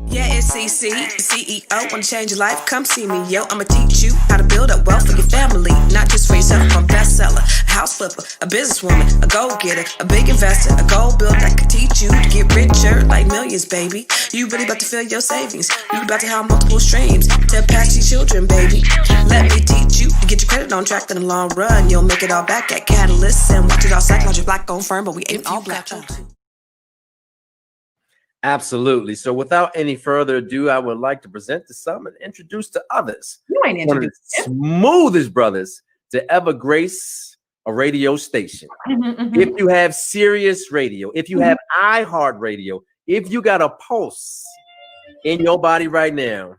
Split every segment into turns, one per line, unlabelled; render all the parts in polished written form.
Yeah, it's CC, CEO. Wanna change your life? Come see me, yo. I'ma teach you how to build up wealth for your family, not just for yourself. I'm a bestseller, a house flipper, a businesswoman, a go-getter, a big investor, a gold builder that could teach you to get richer like millions, baby. You really about to fill your savings. You about to have multiple streams to pass to your children, baby. Let me teach you to get your credit on track in the long run. You'll make it all back at Catalyst and watch it all psychology black-owned firm, but we ain't all black.
Absolutely. So without any further ado, I would like to present to some and introduce to others.
You ain't
one of the smoothest brothers to ever grace a radio station. If you have Sirius Radio, if you have iHeart Radio, if you got a pulse in your body right now,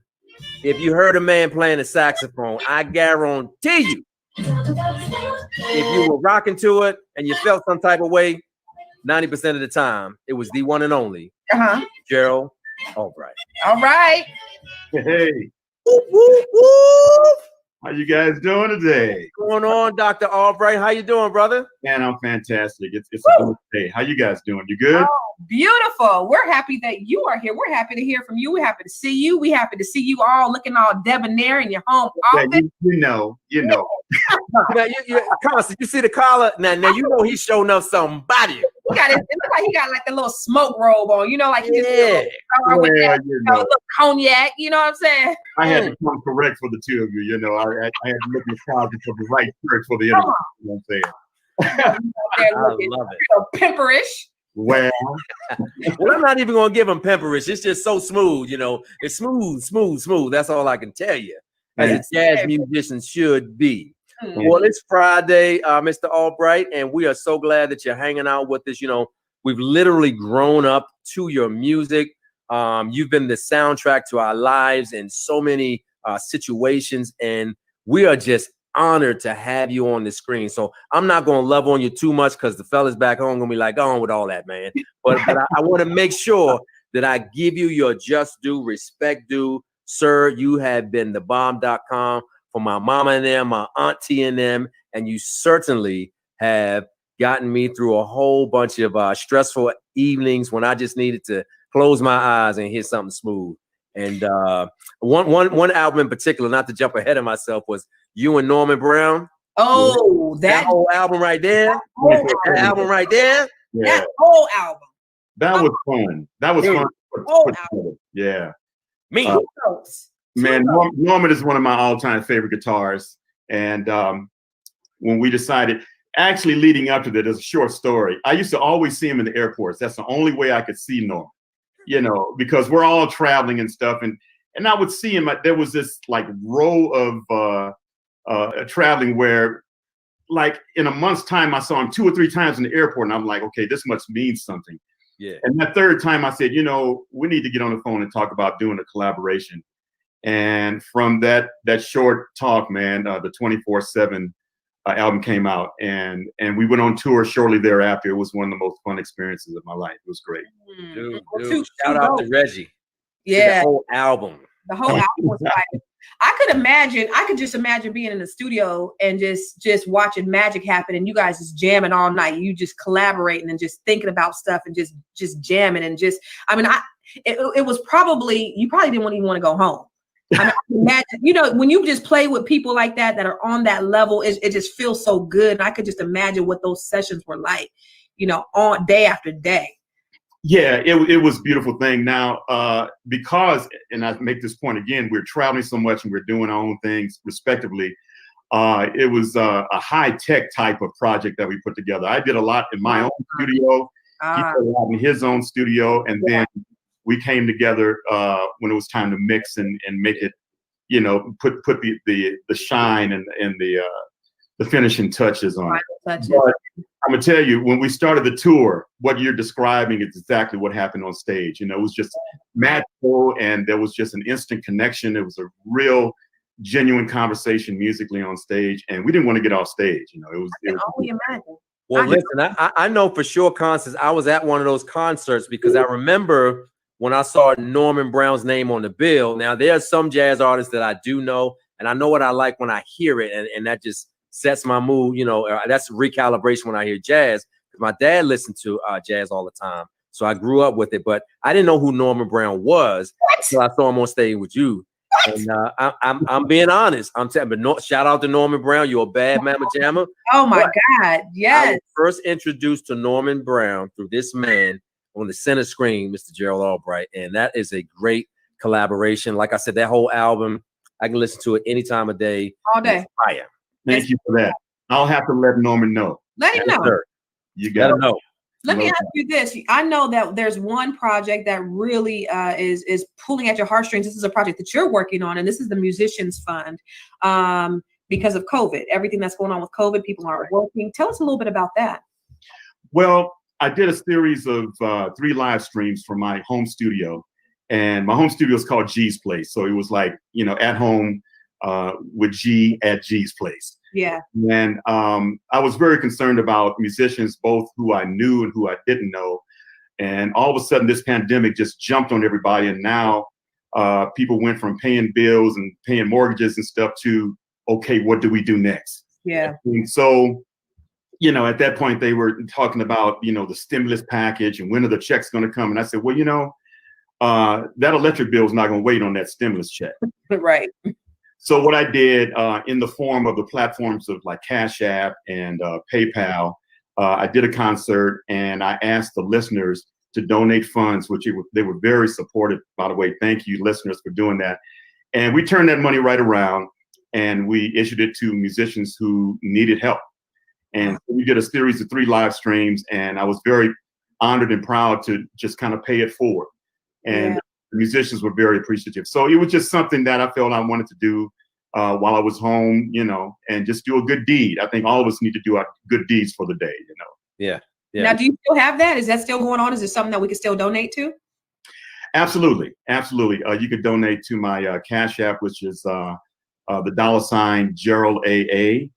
if you heard a man playing a saxophone, I guarantee you, if you were rocking to it and you felt some type of way, 90% of the time, it was the one and only Gerald Albright.
All right.
Hey.
Whoop, whoop, whoop.
How you guys doing today?
What's going on, Dr. Albright? How you doing, brother?
Man, I'm fantastic. It's a good day. How you guys doing? You good?
Oh, beautiful. We're happy that you are here. We're happy to hear from you. We're happy to see you. We're happy to see you all looking all debonair in your home office.
Yeah, you know.
Now, Constance, you see the collar? Now you know he's showing up somebody.
He got it looks like he got like the little smoke robe on, you know, like he just with that, little cognac, you know what I'm saying?
I had to come correct for the two of you, you know. I had to look in the closet for the right shirt for the interview. You know what I'm saying?
I love it.
Pimperish.
Well,
I'm not even gonna give him pimperish. It's just so smooth, you know. It's smooth. That's all I can tell you, as a jazz musician should be. Well, it's Friday, Mr. Albright, and we are so glad that you're hanging out with us. You know, we've literally grown up to your music. You've been the soundtrack to our lives in so many situations, and we are just honored to have you on the screen. So I'm not going to love on you too much because the fellas back home going to be like, go on with all that, man. But I want to make sure that I give you your just due, respect due. Sir, you have been the bomb.com for my mama and them, my auntie and them, and you certainly have gotten me through a whole bunch of stressful evenings when I just needed to close my eyes and hear something smooth. And one album in particular, not to jump ahead of myself, was you and Norman Brown.
Oh,
that whole album right there. That album right there.
Yeah.
That whole album.
That was fun. That was fun. Yeah.
Me.
Man, Norman is one of my all-time favorite guitarists. And when we decided, actually leading up to that, there's a short story. I used to always see him in the airports. That's the only way I could see Norman, you know, because we're all traveling and stuff. And I would see him. There was this like row of traveling where like in a month's time, I saw him 2 or 3 times in the airport. And I'm like, okay, this must mean something.
Yeah.
And that third time I said, you know, we need to get on the phone and talk about doing a collaboration. And from that short talk, man, the 24/7 album came out, and we went on tour shortly thereafter. It was one of the most fun experiences of my life. It was great.
Dude, shout out to Reggie.
Yeah,
the whole album.
The whole album was like, I could just imagine being in the studio and just watching magic happen, and you guys just jamming all night. You just collaborating and just thinking about stuff and just jamming and just. I mean, it was probably you probably didn't even want to go home. I mean, imagine, you know, when you just play with people like that are on that level, it just feels so good. And I could just imagine what those sessions were like, you know, on day after day.
Yeah, it was a beautiful thing. Now, because, and I make this point again, we're traveling so much and we're doing our own things respectively. It was a high-tech type of project that we put together. I did a lot in my own studio. He did a lot in his own studio. And then we came together when it was time to mix and make it, you know, put the shine and the finishing touches on it. But I'm gonna tell you, when we started the tour, what you're describing is exactly what happened on stage. You know, it was just magical, and there was just an instant connection. It was a real, genuine conversation musically on stage, and we didn't want to get off stage. You know, it was.
Only imagine.
Well, listen, I know for sure, Constance, I was at one of those concerts because I remember when I saw Norman Brown's name on the bill. Now, there are some jazz artists that I do know, and I know what I like when I hear it, and that just sets my mood. You know, that's recalibration when I hear jazz. My dad listened to jazz all the time, So I grew up with it, but I didn't know who Norman Brown was until I saw him on stage with you. And I'm being honest. I'm telling you, but no, shout out to Norman Brown. You're a bad mama jamma.
Oh my God. Yes.
I was first introduced to Norman Brown through this man on the center screen, Mr. Gerald Albright. And that is a great collaboration. Like I said, that whole album, I can listen to it any time of day.
All day.
Fire.
Thank you for that. I'll have to let Norman know.
Let him know.
Sir.
You got
to know.
Let me ask you this. I know that there's one project that really is pulling at your heartstrings. This is a project that you're working on, and this is the Musicians Fund. Because of COVID, everything that's going on with COVID, people aren't working. Tell us a little bit about that.
Well, I did a series of 3 live streams from my home studio, and my home studio is called G's Place. So it was like, you know, at home with G at G's Place.
Yeah.
And I was very concerned about musicians, both who I knew and who I didn't know. And all of a sudden, this pandemic just jumped on everybody. And now people went from paying bills and paying mortgages and stuff to, okay, what do we do next?
Yeah.
And so, you know, at that point, they were talking about, you know, the stimulus package and when are the checks going to come? And I said, well, you know, that electric bill is not going to wait on that stimulus check.
Right.
So what I did in the form of the platforms of like Cash App and PayPal, I did a concert and I asked the listeners to donate funds, which they were very supportive. By the way, thank you, listeners, for doing that. And we turned that money right around and we issued it to musicians who needed help. And we did a series of 3 live streams, and I was very honored and proud to just kind of pay it forward. And the musicians were very appreciative. So it was just something that I felt I wanted to do while I was home, you know, and just do a good deed. I think all of us need to do our good deeds for the day, you know.
Yeah. Yeah.
Now, do you still have that? Is that still going on? Is it something that we can still donate to?
Absolutely. Absolutely. You can donate to my Cash App, which is the $ Gerald AA.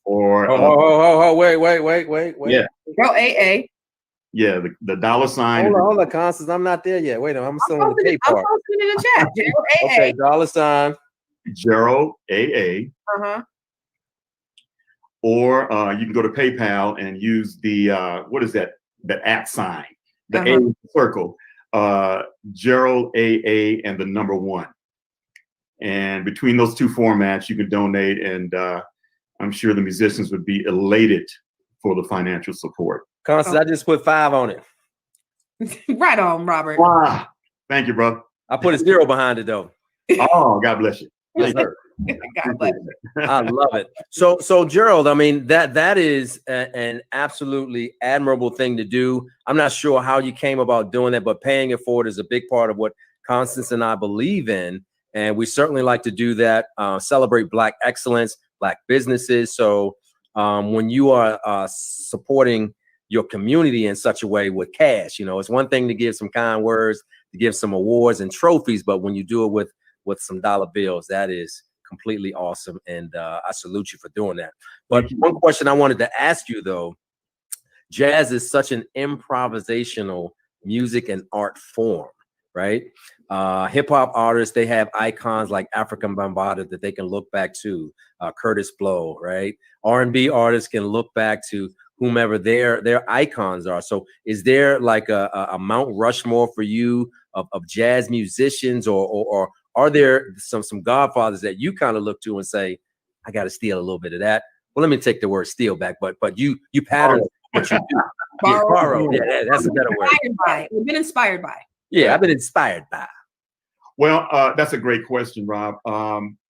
Or
wait.
Yeah.
Go AA.
Yeah, the $.
Hold on, Constance. I'm not there yet. Wait, I'm still on the pay part.
I'm posting it in the chat. Gerald AA.
Okay, $
Gerald AA. Or you can go to PayPal and use the what is that @ sign, the A circle, Gerald AA and the number 1. And between those 2 formats, you can donate, and I'm sure the musicians would be elated for the financial support.
Constance, I just put 5 on it.
Right on, Robert.
Wow. Thank you, brother.
I put a 0 behind it though.
Oh, God bless you.
Yes, sir.
God bless you.
I love it. So Gerald, I mean, that is an absolutely admirable thing to do. I'm not sure how you came about doing that, but paying it forward is a big part of what Constance and I believe in. And we certainly like to do that, celebrate Black excellence, Black businesses. So when you are supporting your community in such a way with cash, you know, it's one thing to give some kind words, to give some awards and trophies, but when you do it with some dollar bills, that is completely awesome. And I salute you for doing that. But one question I wanted to ask you though, jazz is such an improvisational music and art form, right? Hip hop artists, they have icons like African Bambaataa that they can look back to, Curtis Blow, right? R&B artists can look back to whomever their icons are. So is there like a Mount Rushmore for you of jazz musicians, or are there some godfathers that you kind of look to and say, I got to steal a little bit of that? Well, let me take the word steal back, but you pattern what you do. Borrow. Yeah, that's a better word.
We've been inspired by.
Yeah, I've been inspired by.
Well, that's a great question, Rob.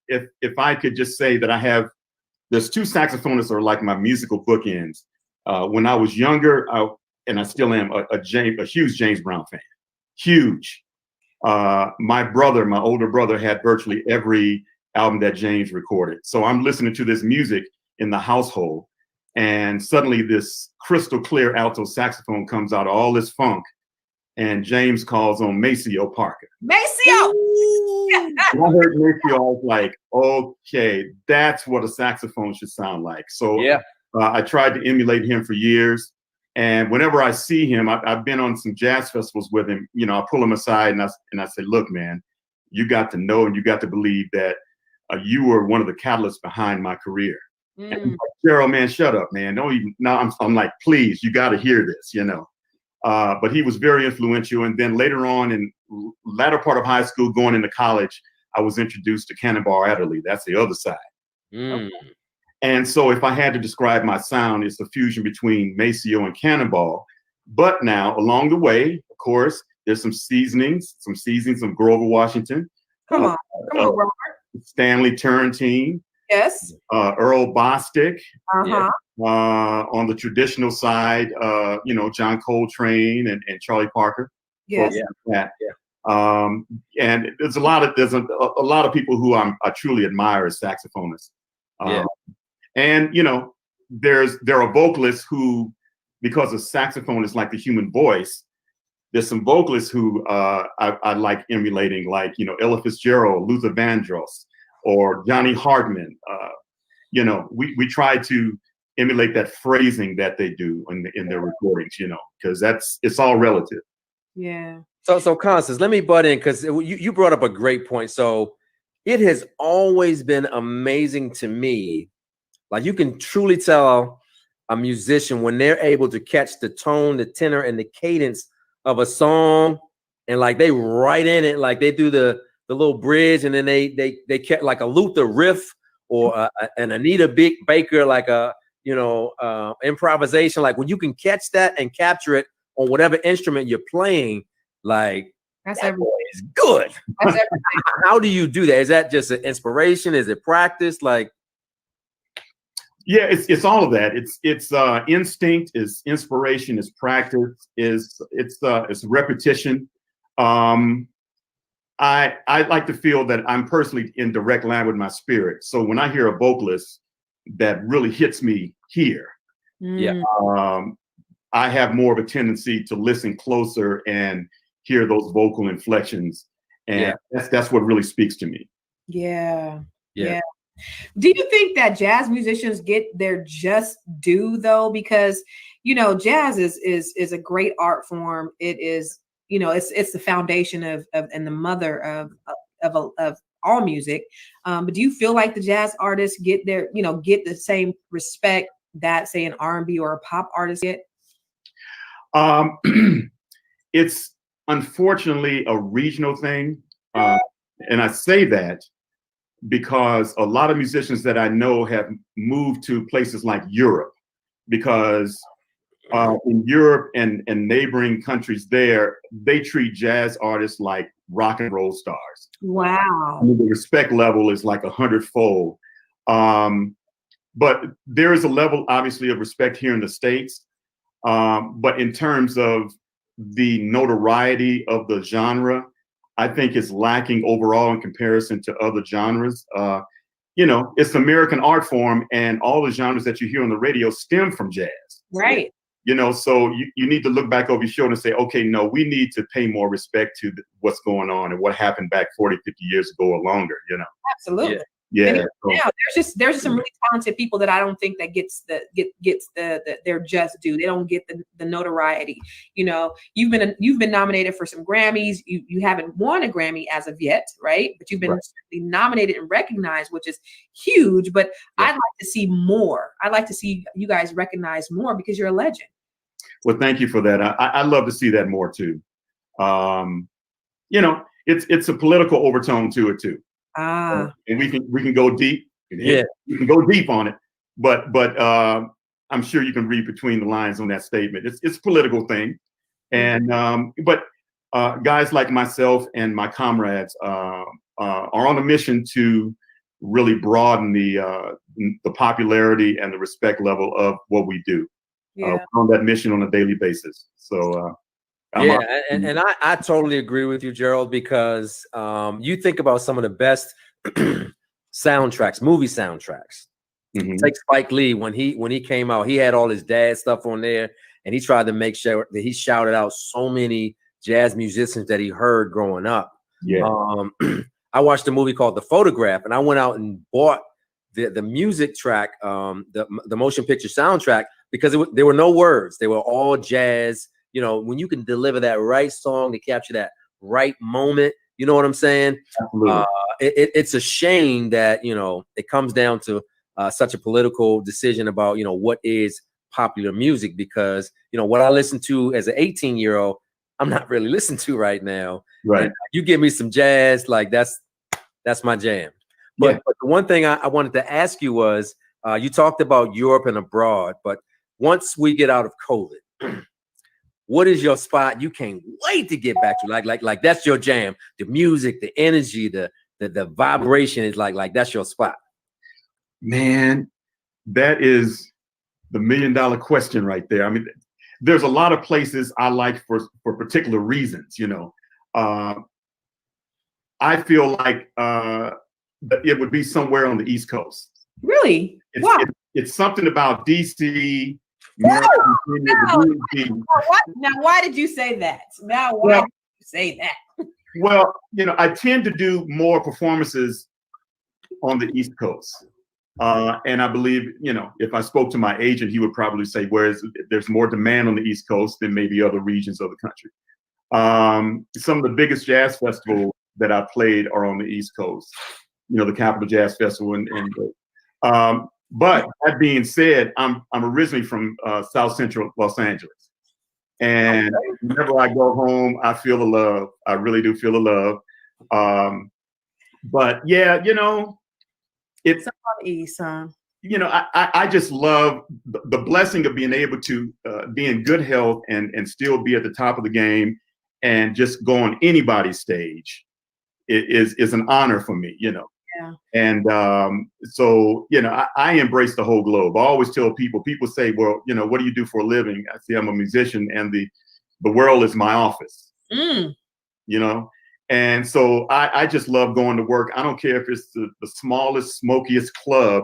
If I could just say that there's 2 saxophonists that are like my musical bookends. When I was younger, and I still am, a huge James Brown fan. Huge. My older brother, had virtually every album that James recorded. So I'm listening to this music in the household, and suddenly this crystal clear alto saxophone comes out of all this funk, and James calls on Maceo Parker.
Maceo!
When I heard Maceo, I was like, okay, that's what a saxophone should sound like. So yeah. I tried to emulate him for years. And whenever I see him, I've been on some jazz festivals with him. You know, I pull him aside and I say, look, man, you got to know and you got to believe that you were one of the catalysts behind my career. And he's like, Gerald, man, shut up, man. Don't even. Now I'm like, please, you got to hear this, you know. But he was very influential. And then later on, in latter part of high school, going into college, I was introduced to Cannonball Adderley. That's the other side.
Mm.
And so if I had to describe my sound, it's a fusion between Maceo and Cannonball. But now along the way, of course, there's some seasonings of Grover Washington.
Come on, Robert.
Stanley Turrentine.
Yes.
Earl Bostic.
Uh-huh.
On the traditional side, John Coltrane and Charlie Parker.
Yes.
And there's a lot of people who I truly admire as saxophonists. And there are vocalists who, because a saxophone is like the human voice, there's some vocalists who I like emulating, like Ella Fitzgerald, Luther Vandross, or Johnny Hartman. We try to emulate that phrasing that they do in their recordings, because it's all relative.
Yeah.
So Constance, let me butt in, because you brought up a great point. So it has always been amazing to me. Like, you can truly tell a musician when they're able to catch the tone, the tenor, and the cadence of a song, and like they write in it, like they do the little bridge, and then they catch like a Luther riff or an Anita Baker, like a improvisation. Like, when you can catch that and capture it on whatever instrument you're playing, like
that's
that boy is good.
That's everything.
How do you do that? Is that just an inspiration? Is it practice? Like,
yeah, it's all of that. It's instinct, is inspiration, is practice, it's repetition. I like to feel that I'm personally in direct line with my spirit. So when I hear a vocalist that really hits me here, I have more of a tendency to listen closer and hear those vocal inflections, and that's what really speaks to me.
Yeah. Do you think that jazz musicians get their just due, though? Because jazz is a great art form. It is, it's the foundation of and the mother of all music. But do you feel like the jazz artists get the same respect that, say, an R&B or a pop artist get?
It's unfortunately a regional thing, and I say that because a lot of musicians that I know have moved to places like Europe, because in Europe and neighboring countries there, they treat jazz artists like rock and roll stars.
Wow.
I mean, the respect level is like 100-fold. But there is a level, obviously, of respect here in the States. But in terms of the notoriety of the genre, I think it's lacking overall in comparison to other genres. It's American art form, and all the genres that you hear on the radio stem from jazz.
Right.
So you need to look back over your shoulder and say, okay, no, we need to pay more respect to what's going on and what happened back 40, 50 years ago or longer,
Absolutely.
Yeah.
Now there's just some really talented people that I don't think that gets their just due. They don't get the notoriety. You've been nominated for some Grammys. You haven't won a Grammy as of yet, right? But you've been nominated and recognized, which is huge. But I'd like to see more. I'd like to see you guys recognized more, because you're a legend.
Well, thank you for that. I love to see that more too. It's a political overtone to it too. And we can go deep. We can go deep on it, but I'm sure you can read between the lines on that statement. It's a political thing, and but guys like myself and my comrades are on a mission to really broaden the popularity and the respect level of what we do. We're on that mission on a daily basis. So.
And I totally agree with you, Gerald, because you think about some of the best soundtracks, movie soundtracks. Mm-hmm. Take Spike Lee, when he came out, he had all his dad stuff on there, and he tried to make sure that he shouted out so many jazz musicians that he heard growing up. I watched a movie called The Photograph, and I went out and bought the music track, the motion picture soundtrack, because there were no words. They were all jazz. When you can deliver that right song to capture that right moment, you know what I'm saying? It's a shame that, it comes down to such a political decision about, what is popular music, because what I listen to as an 18-year-old, I'm not really listening to right now.
Right.
And you give me some jazz, like that's my jam. But the one thing I wanted to ask you was, you talked about Europe and abroad, but once we get out of COVID, what is your spot you can't wait to get back to? Like that's your jam. The music, the energy, the vibration is like that's your spot.
Man, that is the $1 million question right there. I mean, there's a lot of places I like for particular reasons. I feel like it would be somewhere on the East Coast.
Really? Wow.
It's something about DC.
Now, why did you say that? Now, why did you say that?
Well, I tend to do more performances on the East Coast. And I believe, if I spoke to my agent, he would probably say, there's more demand on the East Coast than maybe other regions of the country. Some of the biggest jazz festivals that I played are on the East Coast, the Capitol Jazz Festival. But that being said, I'm originally from South Central Los Angeles. And whenever I go home, I feel the love. I really do feel the love. But yeah, it's
on the East, huh?
I just love the blessing of being able to be in good health and still be at the top of the game and just go on anybody's stage. It is an honor for me, Yeah. And so, I embrace the whole globe. I always tell people say, well, what do you do for a living? I say I'm a musician, and the world is my office. And so I just love going to work. I don't care if it's the smallest, smokiest club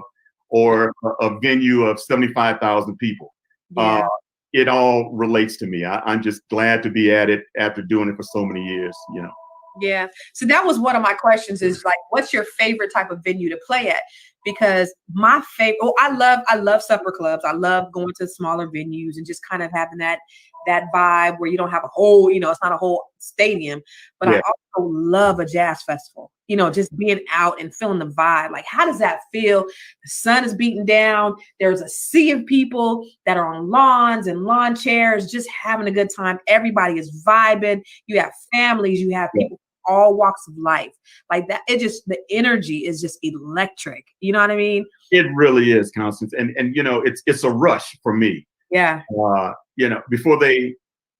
or a venue of 75,000 people.
Yeah.
It all relates to me. I'm just glad to be at it after doing it for so many years,
Yeah. So that was one of my questions, is like, what's your favorite type of venue to play at? Because my favorite, I love supper clubs. I love going to smaller venues and just kind of having that vibe where you don't have a whole, it's not a whole stadium, but I also love a jazz festival, just being out and feeling the vibe. Like, how does that feel? The sun is beating down. There's a sea of people that are on lawns and lawn chairs, just having a good time. Everybody is vibing. You have families, you have people from all walks of life, like that. The energy is just electric. You know what I mean?
It really is, Constance. And it's a rush for me.
Yeah.
Before they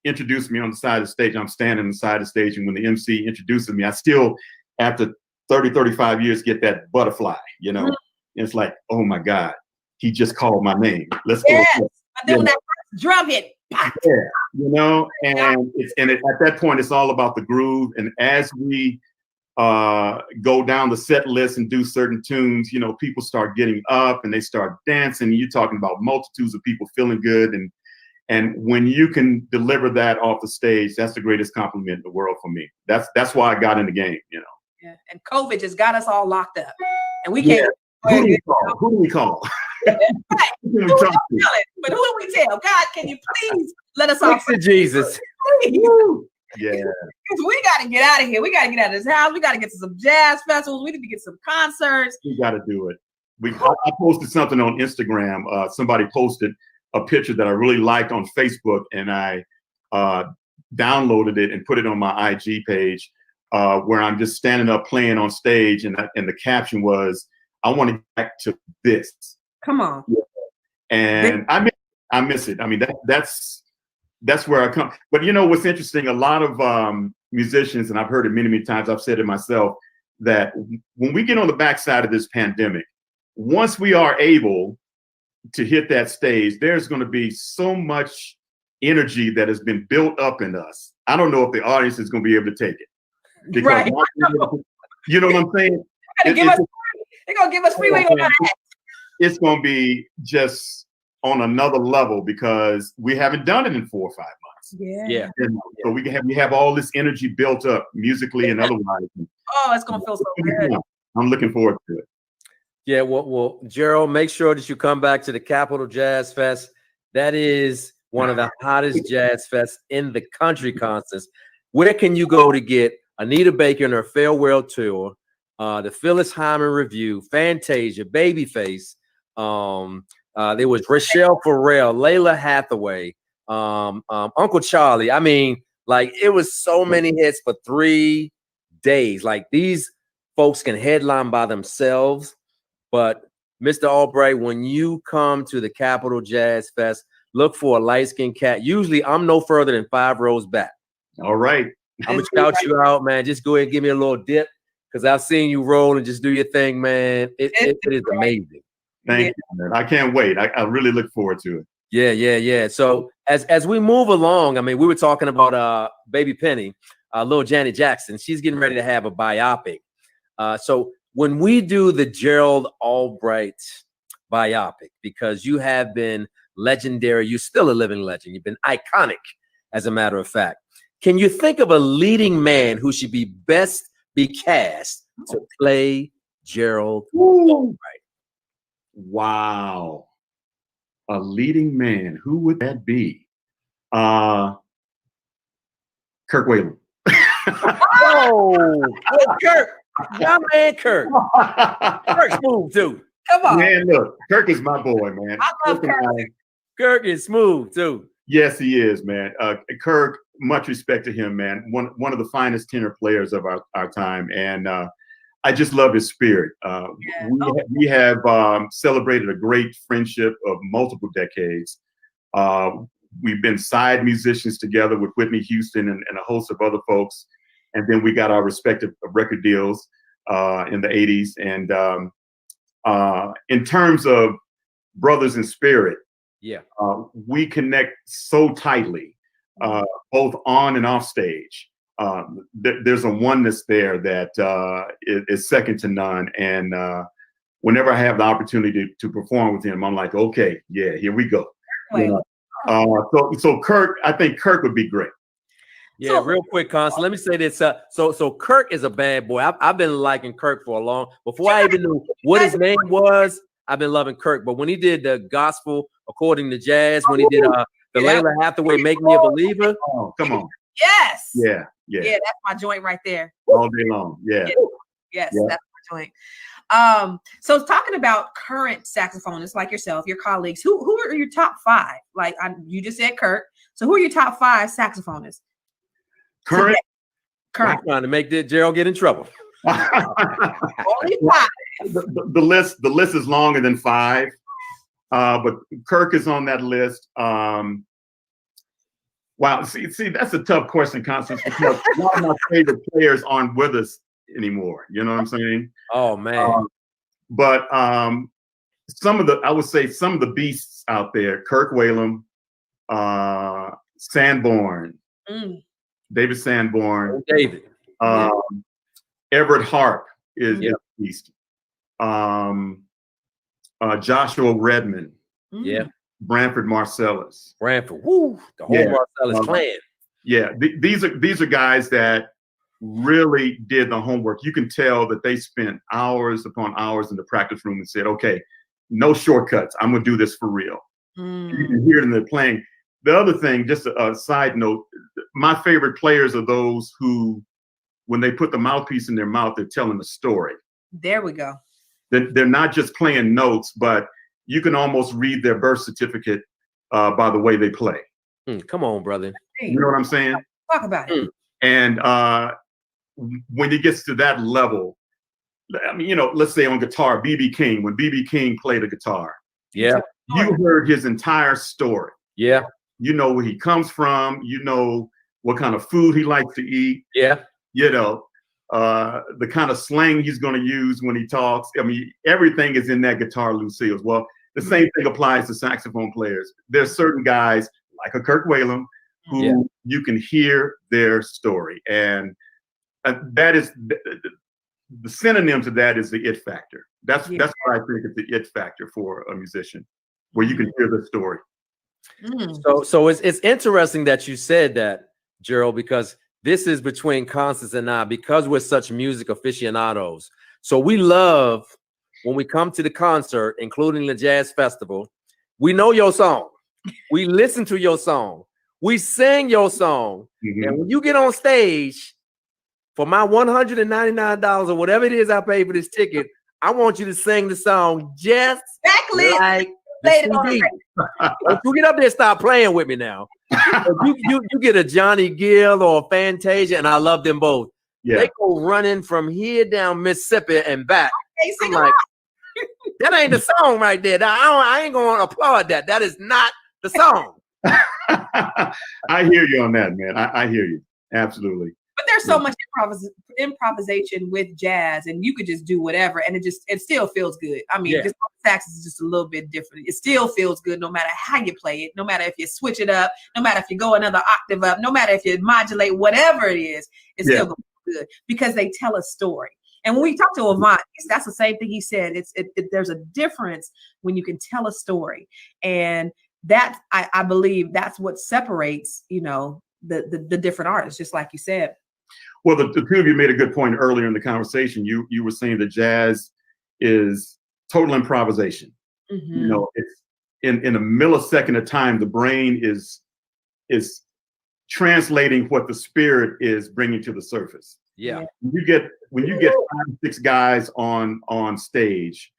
introduce me on the side of the stage, I'm standing on the side of the stage. And when the MC introduces me, I still, after 30, 35 years, get that butterfly, Mm-hmm. It's like, oh my God, he just called my name. Let's go.
And then that first drum hit.
Yeah, and at that point, it's all about the groove. And as we go down the set list and do certain tunes, people start getting up and they start dancing. You're talking about multitudes of people feeling good. And when you can deliver that off the stage, that's the greatest compliment in the world for me. That's why I got in the game,
Yeah. And COVID just got us all locked up. And we can't.
Who do we call?
Right. Who do we tell? But who do we tell? God, can you please let us off?
Jesus.
Yeah.
Because we got to get out of here. We got to get out of this house. We got to get to some jazz festivals. We need to get some concerts.
We got to do it. I posted something on Instagram. Somebody posted a picture that I really liked on Facebook, and I downloaded it and put it on my IG page, where I'm just standing up playing on stage, and the caption was, "I want to get back to this."
Come on.
Yeah. And I miss it. I mean, that's where I come. But what's interesting? A lot of musicians, and I've heard it many, many times. I've said it myself, that when we get on the backside of this pandemic, once we are able to hit that stage, there's going to be so much energy that has been built up in us. I don't know if the audience is going to be able to take it. Because
right.
You know what I'm saying?
They're going to give us freeway on that.
It's going to be just on another level because we haven't done it in 4 or 5 months.
Yeah.
So we have all this energy built up musically and otherwise.
Oh, it's going to feel so good.
I'm looking forward to it.
Yeah, well, Gerald, make sure that you come back to the Capitol Jazz Fest. That is one of the hottest jazz fests in the country, Constance. Where can you go to get Anita Baker and her farewell tour, the Phyllis Hyman Review, Fantasia, Babyface, There was Rochelle Farrell, Layla Hathaway, Uncle Charlie. I mean, like it was so many hits for 3 days. Like these folks can headline by themselves, but Mr. Albright, when you come to the Capitol Jazz Fest, look for a light-skinned cat. Usually I'm no further than 5 rows back.
All right.
I'm gonna shout you out, man. Just go ahead and give me a little dip because I've seen you roll and just do your thing, man. It is amazing.
Thank you, man. I can't wait. I really look forward to it.
Yeah. So as we move along, I mean, we were talking about Baby Penny, little Janet Jackson. She's getting ready to have a biopic. So when we do the Gerald Albright biopic, because you have been legendary, you're still a living legend. You've been iconic, as a matter of fact. Can you think of a leading man who should be cast to play Gerald Albright?
Wow. A leading man. Who would that be? Kirk Whalum.
Oh, Kirk. My man Kirk. Kirk's smooth too.
Come on.
Man, look, Kirk is my boy, man.
I love Kirk.
Kirk is smooth too.
Yes, he is, man. Kirk, much respect to him, man. One of the finest tenor players of our time. And I just love his spirit. We have celebrated a great friendship of multiple decades. We've been side musicians together with Whitney Houston and a host of other folks. And then we got our respective record deals in the 80s. And in terms of brothers in spirit, we connect so tightly, both on and off stage. There's a oneness there that is second to none. And whenever I have the opportunity to perform with him, I'm like, okay, yeah, here we go. So Kirk, I think Kirk would be great.
Yeah, so, real quick, Constance. Let me say this. So Kirk is a bad boy. I've been liking Kirk for a long. Before I even knew what his name was, I've been loving Kirk. But when he did the gospel according to jazz, when he did the Layla Hathaway "Make Me a Believer,"
oh, come on.
Yes.
Yeah.
That's my joint right there.
All day long. Yeah.
Yes, that's my joint. So talking about current saxophonists like yourself, your colleagues, who are your top 5? Like you just said Kirk. So who are your top 5 saxophonists?
Current. I'm trying to make Gerald get in trouble.
Only 5.
The list is longer than 5, but Kirk is on that list. Wow, see, that's a tough question, Constance, because a lot of my favorite players aren't with us anymore. You know what I'm saying?
Oh man.
But I would say some of the beasts out there: Kirk Whalum, Sanborn. David Sanborn,
David,
Everett Harp is a beast. Joshua Redman, Branford Marsalis,
the whole Marsalis clan.
Yeah, these are guys that really did the homework. You can tell that they spent hours upon hours in the practice room and said, "Okay, no shortcuts. I'm gonna do this for real." You can hear it in the playing. The other thing, just a side note, my favorite players are those who, when they put the mouthpiece in their mouth, they're telling a story.
There we go.
They're not just playing notes, but you can almost read their birth certificate by the way they play.
Come on, brother.
You know what I'm saying?
Talk about it.
And when it gets to that level, I mean, let's say on guitar, B.B. King, when B.B. King played a guitar, you heard his entire story.
Yeah.
You know where he comes from. You know what kind of food he likes to eat.
Yeah.
The kind of slang he's going to use when he talks. I mean, everything is in that guitar, Lucille's. Well, the same thing applies to saxophone players. There's certain guys like a Kirk Whalum who you can hear their story. And that is the synonym to that is the it factor. That's what I think is the it factor for a musician, where you can hear the story.
So it's interesting that you said that, Gerald, because this is between Constance and I, because we're such music aficionados. So we love when we come to the concert, including the jazz festival, we know your song. We listen to your song. We sing your song. And when you get on stage, for my $199 or whatever it is I paid for this ticket, I want you to sing the song just like
Played it on the
CD.
radio.
Don't you get up there and start playing with me now. you get a Johnny Gill or a Fantasia, and I love them both.
Yeah.
They go running from here down Mississippi and back.
Hey, sing
I'm like, that ain't the song right there. I ain't going to applaud that. That is not the song.
I hear you on that, man. I hear you. Absolutely.
But there's so much improvisation with jazz, and you could just do whatever, and it still feels good. I mean, just sax is just a little bit different. It still feels good no matter how you play it, no matter if you switch it up, no matter if you go another octave up, no matter if you modulate, whatever it is, it's still going to be good because they tell a story. And when we talk to Avant, that's the same thing he said. There's a difference when you can tell a story, and that I believe that's what separates, the different artists, just like you said.
Well, the two of you made a good point earlier in the conversation. You were saying that jazz is total improvisation.
Mm-hmm.
It's in a millisecond of time, the brain is translating what the spirit is bringing to the surface.
Yeah.
When you get 5 or 6 guys on stage,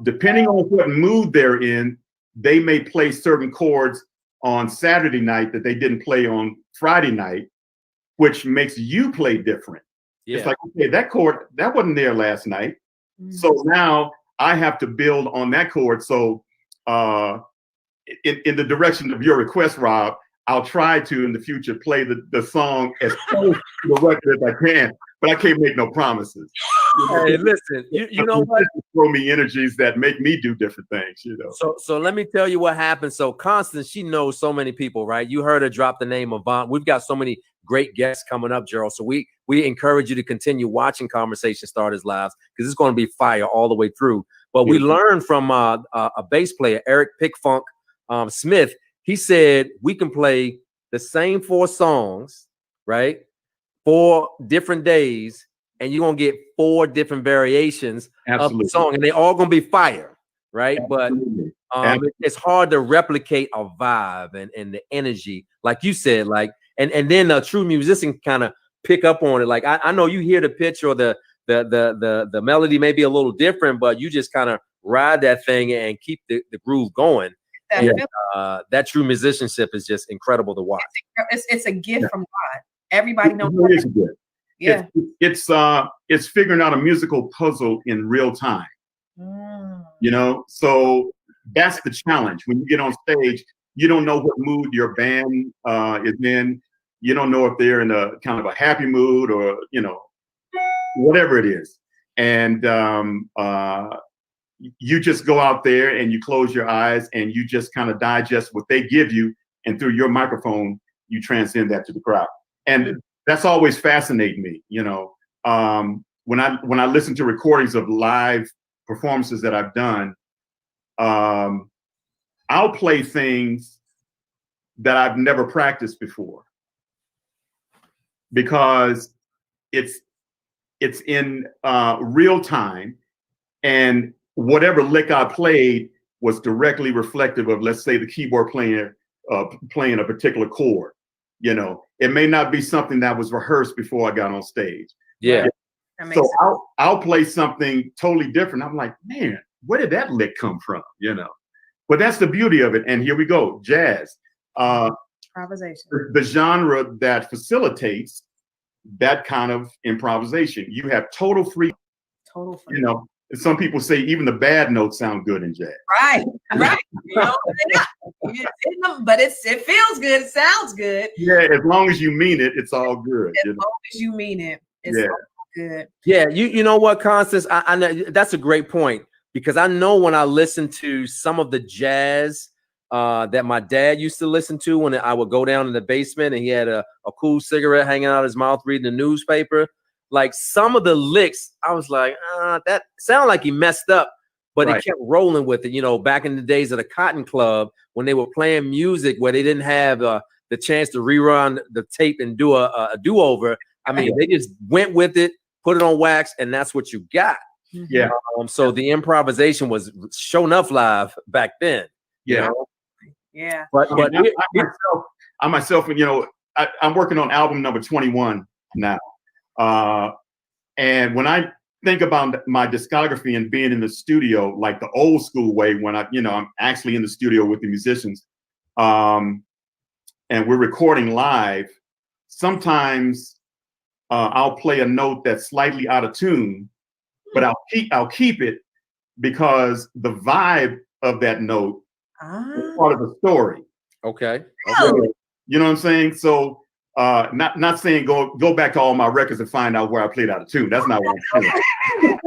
depending on what mood they're in, they may play certain chords on Saturday night that they didn't play on Friday night, which makes you play different. Yeah. It's like, okay, that chord, that wasn't there last night. Mm-hmm. So now I have to build on that chord. So in the direction of your request, Rob, I'll try to in the future play the song as close to the record as I can, but I can't make no promises.
Hey, listen, you know what?
Throw me energies that make me do different things,
So let me tell you what happened. So Constance, she knows so many people, right? You heard her drop the name Avant. We've got so many great guests coming up, Gerald. So we encourage you to continue watching Conversation Starters Lives because it's going to be fire all the way through. But we learned from a bass player, Eric Pickfunk Smith. He said we can play the same 4 songs, right? 4 different days, and you're going to get 4 different variations of the song, and they all going to be fire, right? Absolutely. But it's hard to replicate a vibe and the energy, like you said, and then a true musician kind of pick up on it. Like I know you hear the pitch or the melody may be a little different, but you just kind of ride that thing and keep the groove going. And, that true musicianship is just incredible to watch.
It's a gift from God. Everybody knows.
It is a gift. Yeah, it's figuring out a musical puzzle in real time. So that's the challenge. When you get on stage, you don't know what mood your band is in. You don't know if they're in a kind of a happy mood or whatever it is, and you just go out there and you close your eyes and you just kind of digest what they give you, and through your microphone, you transcend that to the crowd. And that's always fascinated me. When I listen to recordings of live performances that I've done, I'll play things that I've never practiced before because it's in real time, and whatever lick I played was directly reflective of, let's say, the keyboard player playing a particular chord. It may not be something that was rehearsed before I got on stage.
Yeah.
So I'll play something totally different. I'm like, man, where did that lick come from? But that's the beauty of it. And here we go, jazz.
Improvisation.
The genre that facilitates that kind of improvisation. You have total freedom.
Total freedom.
Some people say even the bad notes sound good in jazz.
Right. But it feels good. It sounds good.
Yeah, as long as you mean it, it's all good.
As long as you mean it, it's all good.
Yeah, you know what, Constance? I know that's a great point because I know when I listen to some of the jazz that my dad used to listen to when I would go down in the basement and he had a cool cigarette hanging out of his mouth reading the newspaper. Like some of the licks, I was like, that sounded like he messed up, but he kept rolling with it. Back in the days of the Cotton Club, when they were playing music where they didn't have the chance to rerun the tape and do a do-over. I mean, they just went with it, put it on wax, and that's what you got.
Yeah.
So the improvisation was show enough live back then.
Yeah.
Yeah.
But
I myself, I'm working on album number 21 now. And when I think about my discography and being in the studio like the old school way when I'm actually in the studio with the musicians, and we're recording live, sometimes I'll play a note that's slightly out of tune, but I'll keep it because the vibe of that note is part of the story.
Okay.
You know what I'm saying? So not saying go back to all my records and find out where I played out of tune. That's not what I'm saying.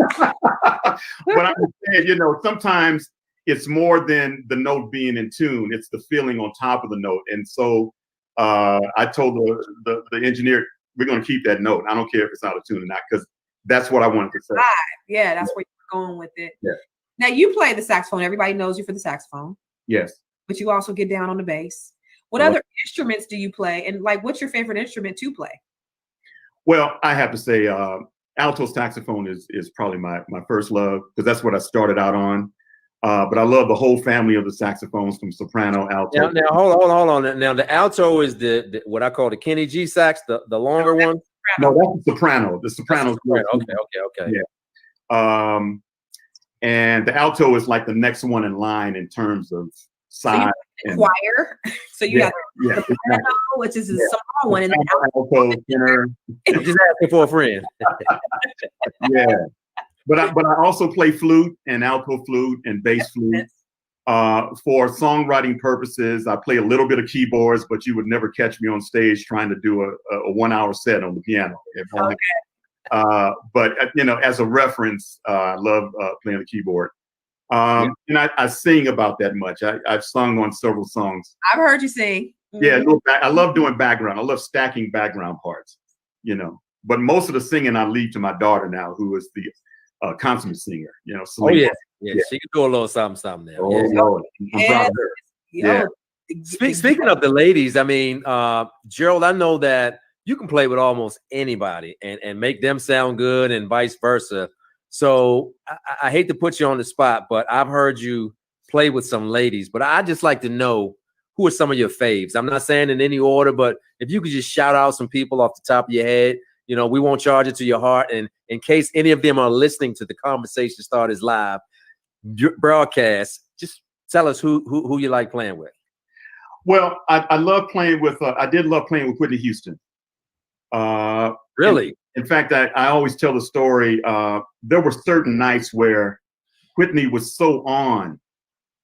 But I'm saying, sometimes it's more than the note being in tune. It's the feeling on top of the note. And so I told the engineer, we're going to keep that note. I don't care if it's out of tune or not, because that's what I wanted to say.
Yeah, that's where you're going with it.
Yeah.
Now you play the saxophone. Everybody knows you for the saxophone.
Yes.
But you also get down on the bass. What other instruments do you play? And what's your favorite instrument to play? Well,
I have to say alto saxophone is probably my first love, because that's what I started out on. But I love the whole family of the saxophones, from soprano, alto.
Now hold on. Now the alto is the what I call the Kenny G sax, the longer one.
No, that's the soprano. The soprano.
Okay.
Yeah. And the alto is like the next one in line in terms of size.
So choir. So you got the soprano, which is a small one, and then
alto tenor.
Just asking for a friend.
Yeah. But I also play flute and alto flute and bass flute. For songwriting purposes, I play a little bit of keyboards, but you would never catch me on stage trying to do a 1 hour set on the piano. But as a reference, I love playing the keyboard. And I sing about that much. I've sung on several songs.
I've heard you sing.
Yeah, I love doing background. I love stacking background parts. But most of the singing I leave to my daughter now, who is the consummate singer.
Celine. Yeah, she can do a little something there.
Oh, Lord. I'm proud of her. Yeah.
Speaking of the ladies, I mean, Gerald, I know that you can play with almost anybody and make them sound good, and vice versa. So I hate to put you on the spot, but I've heard you play with some ladies. But I just like to know, who are some of your faves? I'm not saying in any order, but if you could just shout out some people off the top of your head. We won't charge it to your heart. And in case any of them are listening to the Conversation Starters Live broadcast, just tell us who you like playing with.
Well, I love playing with, I did love playing with Whitney Houston.
Really?
In fact, I always tell the story. There were certain nights where Whitney was so on,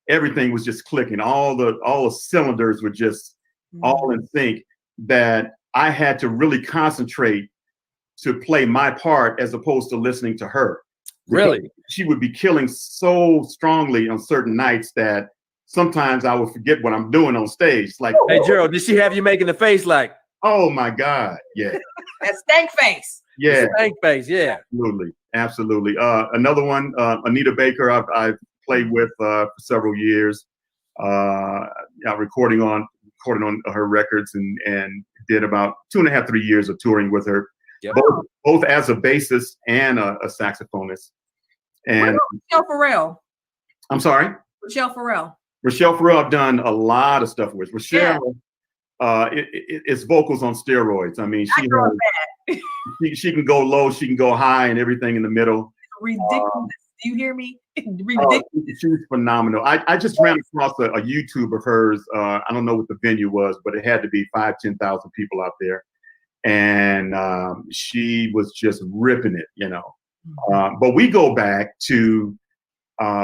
everything was just clicking. All the cylinders were just all in sync, that I had to really concentrate to play my part as opposed to listening to her.
Really?
She would be killing so strongly on certain nights that sometimes I would forget what I'm doing on stage. Like,
hey, Gerald, did she have you making the face like,
oh my God, yeah.
That stank face.
Yeah.
Stank face, yeah.
Absolutely. Another one, Anita Baker, I've played with for several years. Recording on her records, and did about 2.5, 3 years of touring with her. Yep. Both as a bassist and a saxophonist. And
Rochelle Farrell.
I'm sorry?
Rochelle Farrell.
Rochelle Farrell, I've done a lot of stuff with. Rochelle, it's vocals on steroids. I mean, she can go low, she can go high, and everything in the middle.
Ridiculous. Do you hear me? Ridiculous.
She's phenomenal. I just ran across a YouTube of hers. I don't know what the venue was, but it had to be 5,000-10,000 people out there. And she was just ripping it, But we go back to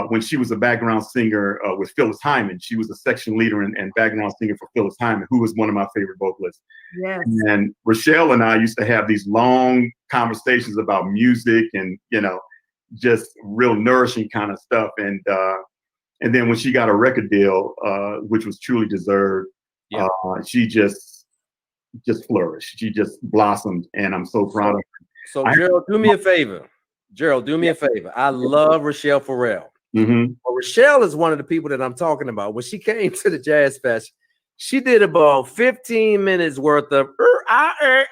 when she was a background singer with Phyllis Hyman. She was a section leader and background singer for Phyllis Hyman, who was one of my favorite vocalists.
Yes.
And Rochelle and I used to have these long conversations about music and, just real nourishing kind of stuff. And then when she got a record deal, which was truly deserved, she just flourished. She just blossomed, and I'm so proud of her.
So Gerald, do me a favor. I love Rochelle Farrell.
Mm-hmm.
Well, Rochelle is one of the people that I'm talking about. When she came to the Jazz Fest, she did about 15 minutes worth of
You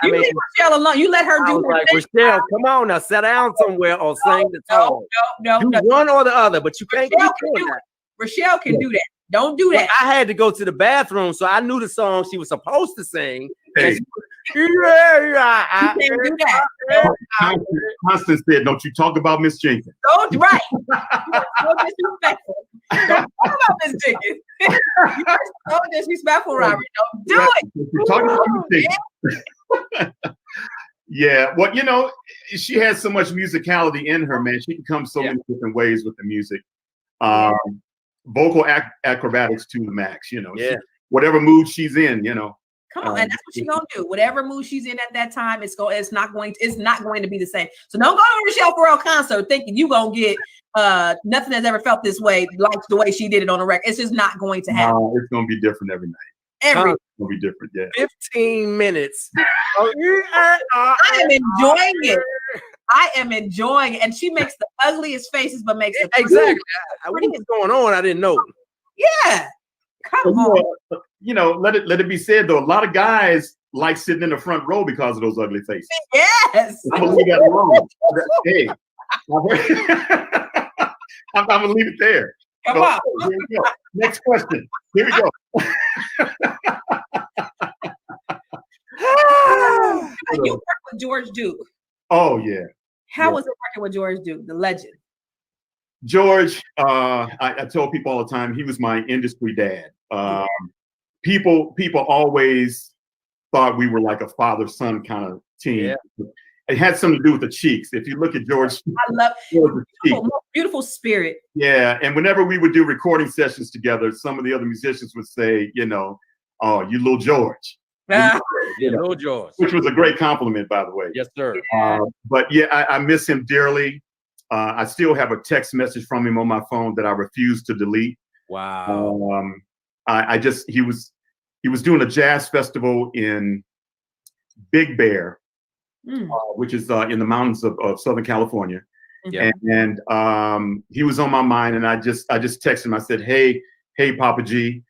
leave Rochelle alone. You let her do her
thing. Rochelle, come on now, sit down somewhere or sing the song.
No.
Do one or the other, but you can't keep doing that.
Rochelle can do that. Don't do that.
I had to go to the bathroom, so I knew the song she was supposed to sing.
Hey.
Yeah.
You can't do that.
Constance said, "Don't you talk about Miss Jenkins."
Don't, right. You're so disrespectful. Don't talk about Miss Jenkins. You're so disrespectful, Robert. Don't do
Right.
it.
You're talking about Miss Jenkins. Yeah, well, you know, she has so much musicality in her, man. She can come so many different ways with the music. Vocal acrobatics to the max, you know.
Yeah.
Whatever mood she's in, you know.
Come on, and that's what she's gonna do. Whatever mood she's in at that time, it's not going to be the same. So don't go to a Michelle Farrell concert thinking you gonna get nothing has ever felt this way, like the way she did it on the record. It's just not going to happen.
No, it's gonna be different every night. It's gonna be different, yeah.
15 minutes.
I am enjoying it. I am enjoying it. And she makes the ugliest faces, but makes it
exactly. What was going on? I didn't know.
Yeah. Come on.
You know, let it be said though, a lot of guys like sitting in the front row because of those ugly faces.
Yes.
I'm gonna leave that alone. Hey, I'm gonna leave it there.
Come on.
Here we go. Next question. Here we go.
You worked with George Duke.
Oh yeah.
How was it working with George Duke, the legend?
George, I tell people all the time, he was my industry dad. People always thought we were like a father-son kind of team. Yeah. It had something to do with the cheeks. If you look at George,
I love beautiful spirit.
Yeah, and whenever we would do recording sessions together, some of the other musicians would say, you know, "Oh, you little George."
Yeah, little George.
Which was a great compliment, by the way.
Yes, sir.
But yeah, I miss him dearly. I still have a text message from him on my phone that I refuse to delete.
Wow.
He was doing a jazz festival in Big Bear, which is in the mountains of Southern California.
Yeah.
And he was on my mind, and I just texted him. I said, hey, Papa G,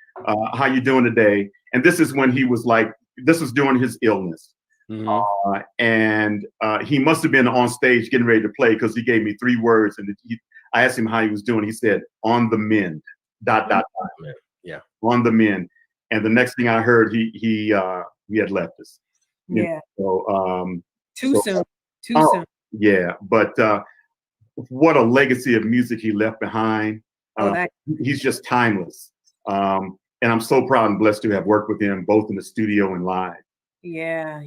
how you doing today? And this is when he was like, this was during his illness. Mm-hmm. And he must have been on stage getting ready to play, because he gave me 3 words, and I asked him how he was doing. He said, "On the mend." ...
Yeah.
On the mend. And the next thing I heard, he had left us.
Yeah.
Too
soon.
Yeah, but what a legacy of music he left behind. He's just timeless. And I'm so proud and blessed to have worked with him both in the studio and live.
Yeah.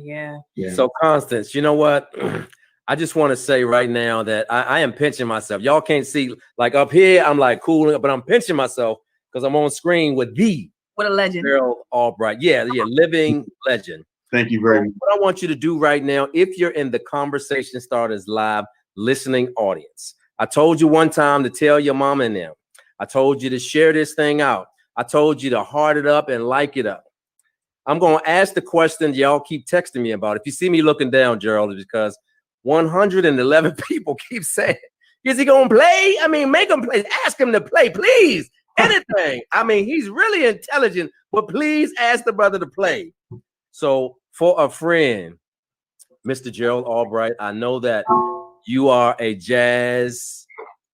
So Constance, you know what? I just want to say right now that I am pinching myself. Y'all can't see, like up here, I'm like cool, but I'm pinching myself because I'm on screen with
what a legend,
Gerald Albright. Yeah, living legend.
Thank you very much.
What I want you to do right now, if you're in the Conversation Starters Live listening audience, I told you one time to tell your mom and them. I told you to share this thing out. I told you to heart it up and like it up. I'm going to ask the question y'all keep texting me about. If you see me looking down, Gerald, it's because 111 people keep saying, is he going to play? I mean, make him play. Ask him to play, please. Anything. I mean, he's really intelligent, but please ask the brother to play. So for a friend, Mr. Gerald Albright, I know that you are a jazz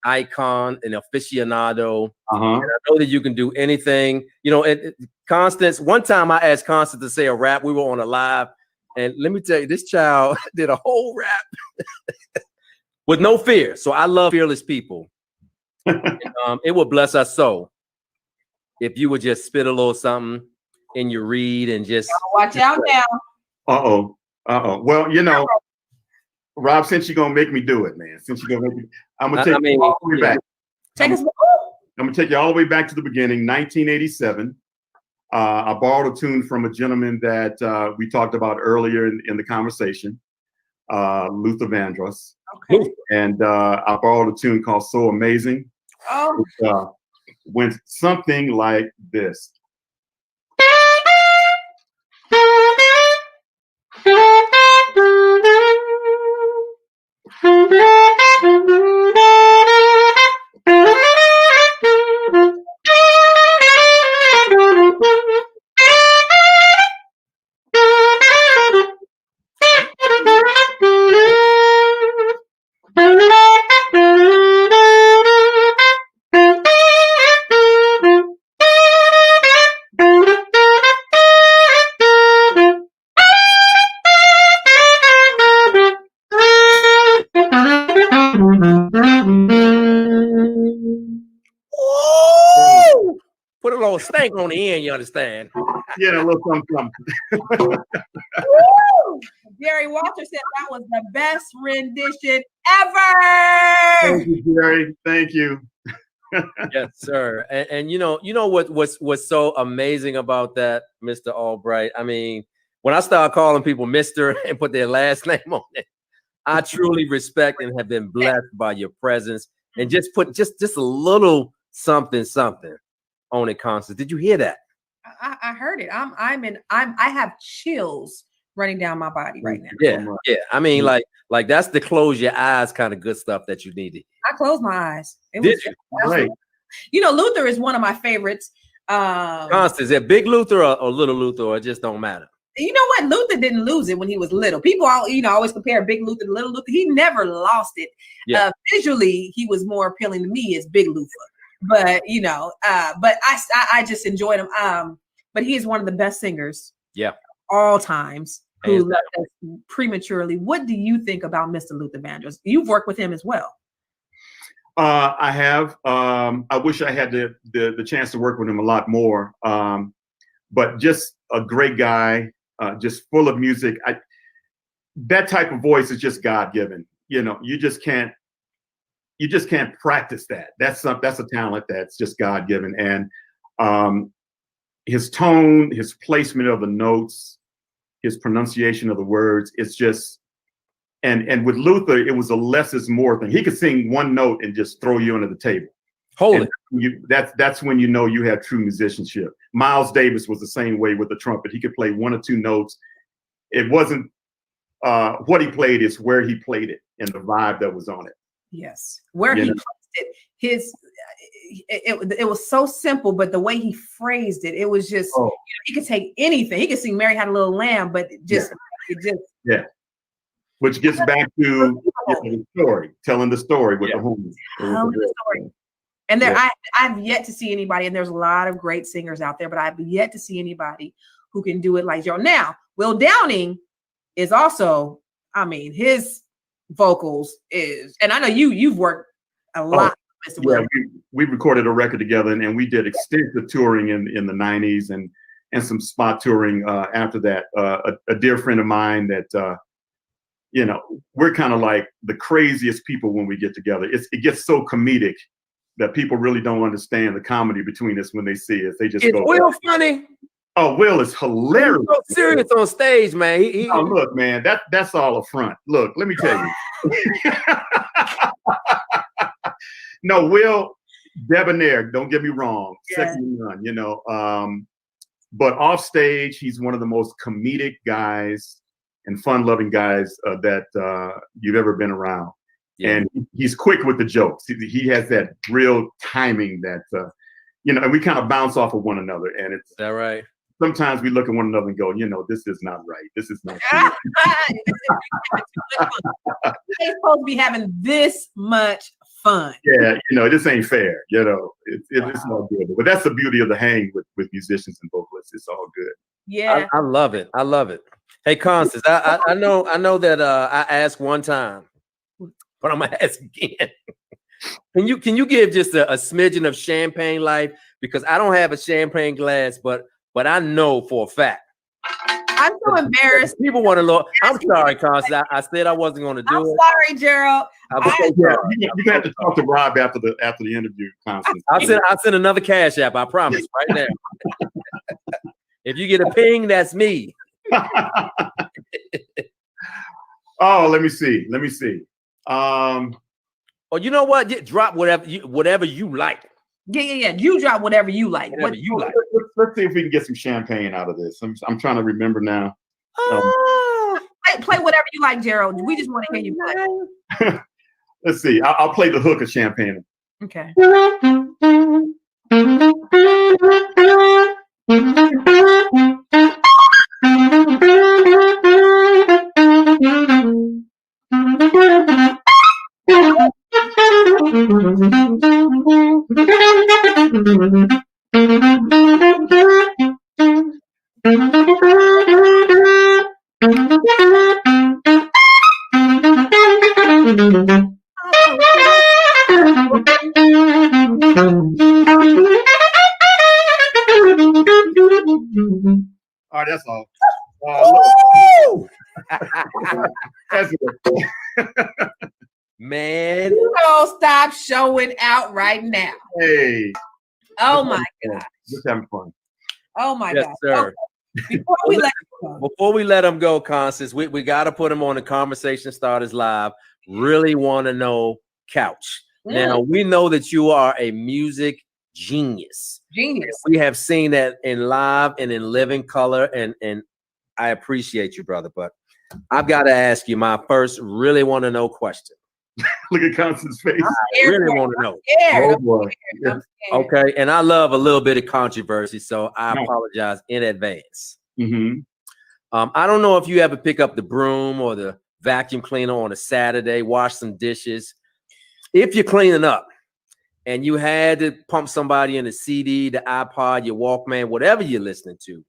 icon, an aficionado. And I know that you can do anything. You know, Constance, one time I asked Constance to say a rap. We were on a live. And let me tell you, this child did a whole rap with no fear. So I love fearless people. And, it would bless us so if you would just spit a little something in your read and just
watch out now.
Well, you know, Rob, since you're gonna make me do it, man. Since you're gonna make me, I'm gonna take you all the way back. I'm gonna take you all the way back to the beginning, 1987. I borrowed a tune from a gentleman that we talked about earlier in the conversation, Luther Vandross.
Okay.
And I borrowed a tune called "So Amazing." Which, went something like this.
little stank on the end, you understand?
Yeah, a little something.
Woo! Jerry Walter said that was the best rendition ever.
Thank you, Jerry. Thank you.
Yes, sir. And you know what's so amazing about that, Mr. Albright? I mean, when I start calling people Mr. and put their last name on it, I truly respect and have been blessed by your presence. And just put just a little something on it, Constance. Did you hear that?
I heard it. I have chills running down my body right now.
Yeah. I mean, like that's the close your eyes kind of good stuff that you needed.
I closed my eyes. It
Did
was
you?
Right.
You know, Luther is one of my favorites.
Constance, is it Big Luther or Little Luther, or it just don't matter?
You know what? Luther didn't lose it when he was little. People always compare Big Luther to Little Luther. He never lost it.
Yeah.
Visually, he was more appealing to me as Big Luther. But but I just enjoyed him. But he is one of the best singers.
Yeah.
All times. Who
Hands
left us prematurely. What do you think about Mr. Luther Vandross? You've worked with him as well.
I have. I wish I had the chance to work with him a lot more. But just a great guy, just full of music. That type of voice is just God-given. You know, you just can't practice that. That's a talent that's just God-given. And his tone, his placement of the notes, his pronunciation of the words, it's just, and with Luther, it was a less is more thing. He could sing one note and just throw you under the table.
Hold it.
That's when you know you have true musicianship. Miles Davis was the same way with the trumpet. He could play one or two notes. It wasn't what he played, it's where he played it and the vibe that was on it.
Yes, where he placed it, it was so simple, but the way he phrased it, it was just he could take anything. He could sing "Mary Had a Little Lamb," but it just
which gets back to the story, telling the story with the homies.
Telling the story. And I've yet to see anybody, and there's a lot of great singers out there, but I've yet to see anybody who can do it like Joe. Now, Will Downing is also, I mean, his vocals is, and I know you've worked a lot.
Yeah, we recorded a record together, and we did extensive touring in the 90s and some spot touring after that. A dear friend of mine that, we're kind of like the craziest people when we get together. It gets so comedic that people really don't understand the comedy between us when they see us. They just go,
Will funny?
Oh, Will is hilarious.
He's so serious on stage, man.
Oh, look, man, that's all a front. Look, let me tell you. No, Will, debonair, don't get me wrong. Second to none, but off stage, he's one of the most comedic guys and fun-loving guys that you've ever been around. Yeah. And he's quick with the jokes. He has that real timing that, and we kind of bounce off of one another. And it's
that right.
Sometimes we look at one another and go, this is not right. This is not
true. They're supposed to be having this much fun.
Yeah, this ain't fair. It's not good. But that's the beauty of the hang with musicians and vocalists. It's all good.
Yeah,
I love it. I love it. Hey, Constance, I know that I asked one time, but I'm gonna ask again. Can you give just a smidgen of champagne life? Because I don't have a champagne glass, but I know for a fact.
I'm so embarrassed.
People want to look. I'm sorry, Constance. I said I wasn't going to do it.
I'm sorry, Gerald.
You have to talk to Rob after the interview, Constance.
I'll send another Cash App. I promise, right now. If you get a ping, that's me.
Oh, let me see.
Or you know what? Drop whatever you like.
Yeah. You drop whatever you like.
Whatever you like.
Let's see if we can get some champagne out of this. I'm trying to remember now.
Play whatever you like, Gerald. We just want to hear you play.
Let's see. I'll play the hook of champagne.
Okay.
Man.
You don't stop showing out right now.
Hey.
Oh my God.
Just having fun.
Oh my
Yes,
God.
sir.
Okay. Before we let him go,
Constance, we got to put him on the Conversation Starters Live. Really want to know couch. Now, we know that you are a music genius. We have seen that in live and in living color, and I appreciate you, brother. But I've got to ask you my first really want to know question.
Look at Constance's face.
I really want to know.
Oh boy.
Okay, and I love a little bit of controversy, so I apologize in advance. I don't know if you ever pick up the broom or the vacuum cleaner on a Saturday, wash some dishes. If you're cleaning up and you had to pump somebody in the CD, the iPod, your Walkman, whatever you're listening to,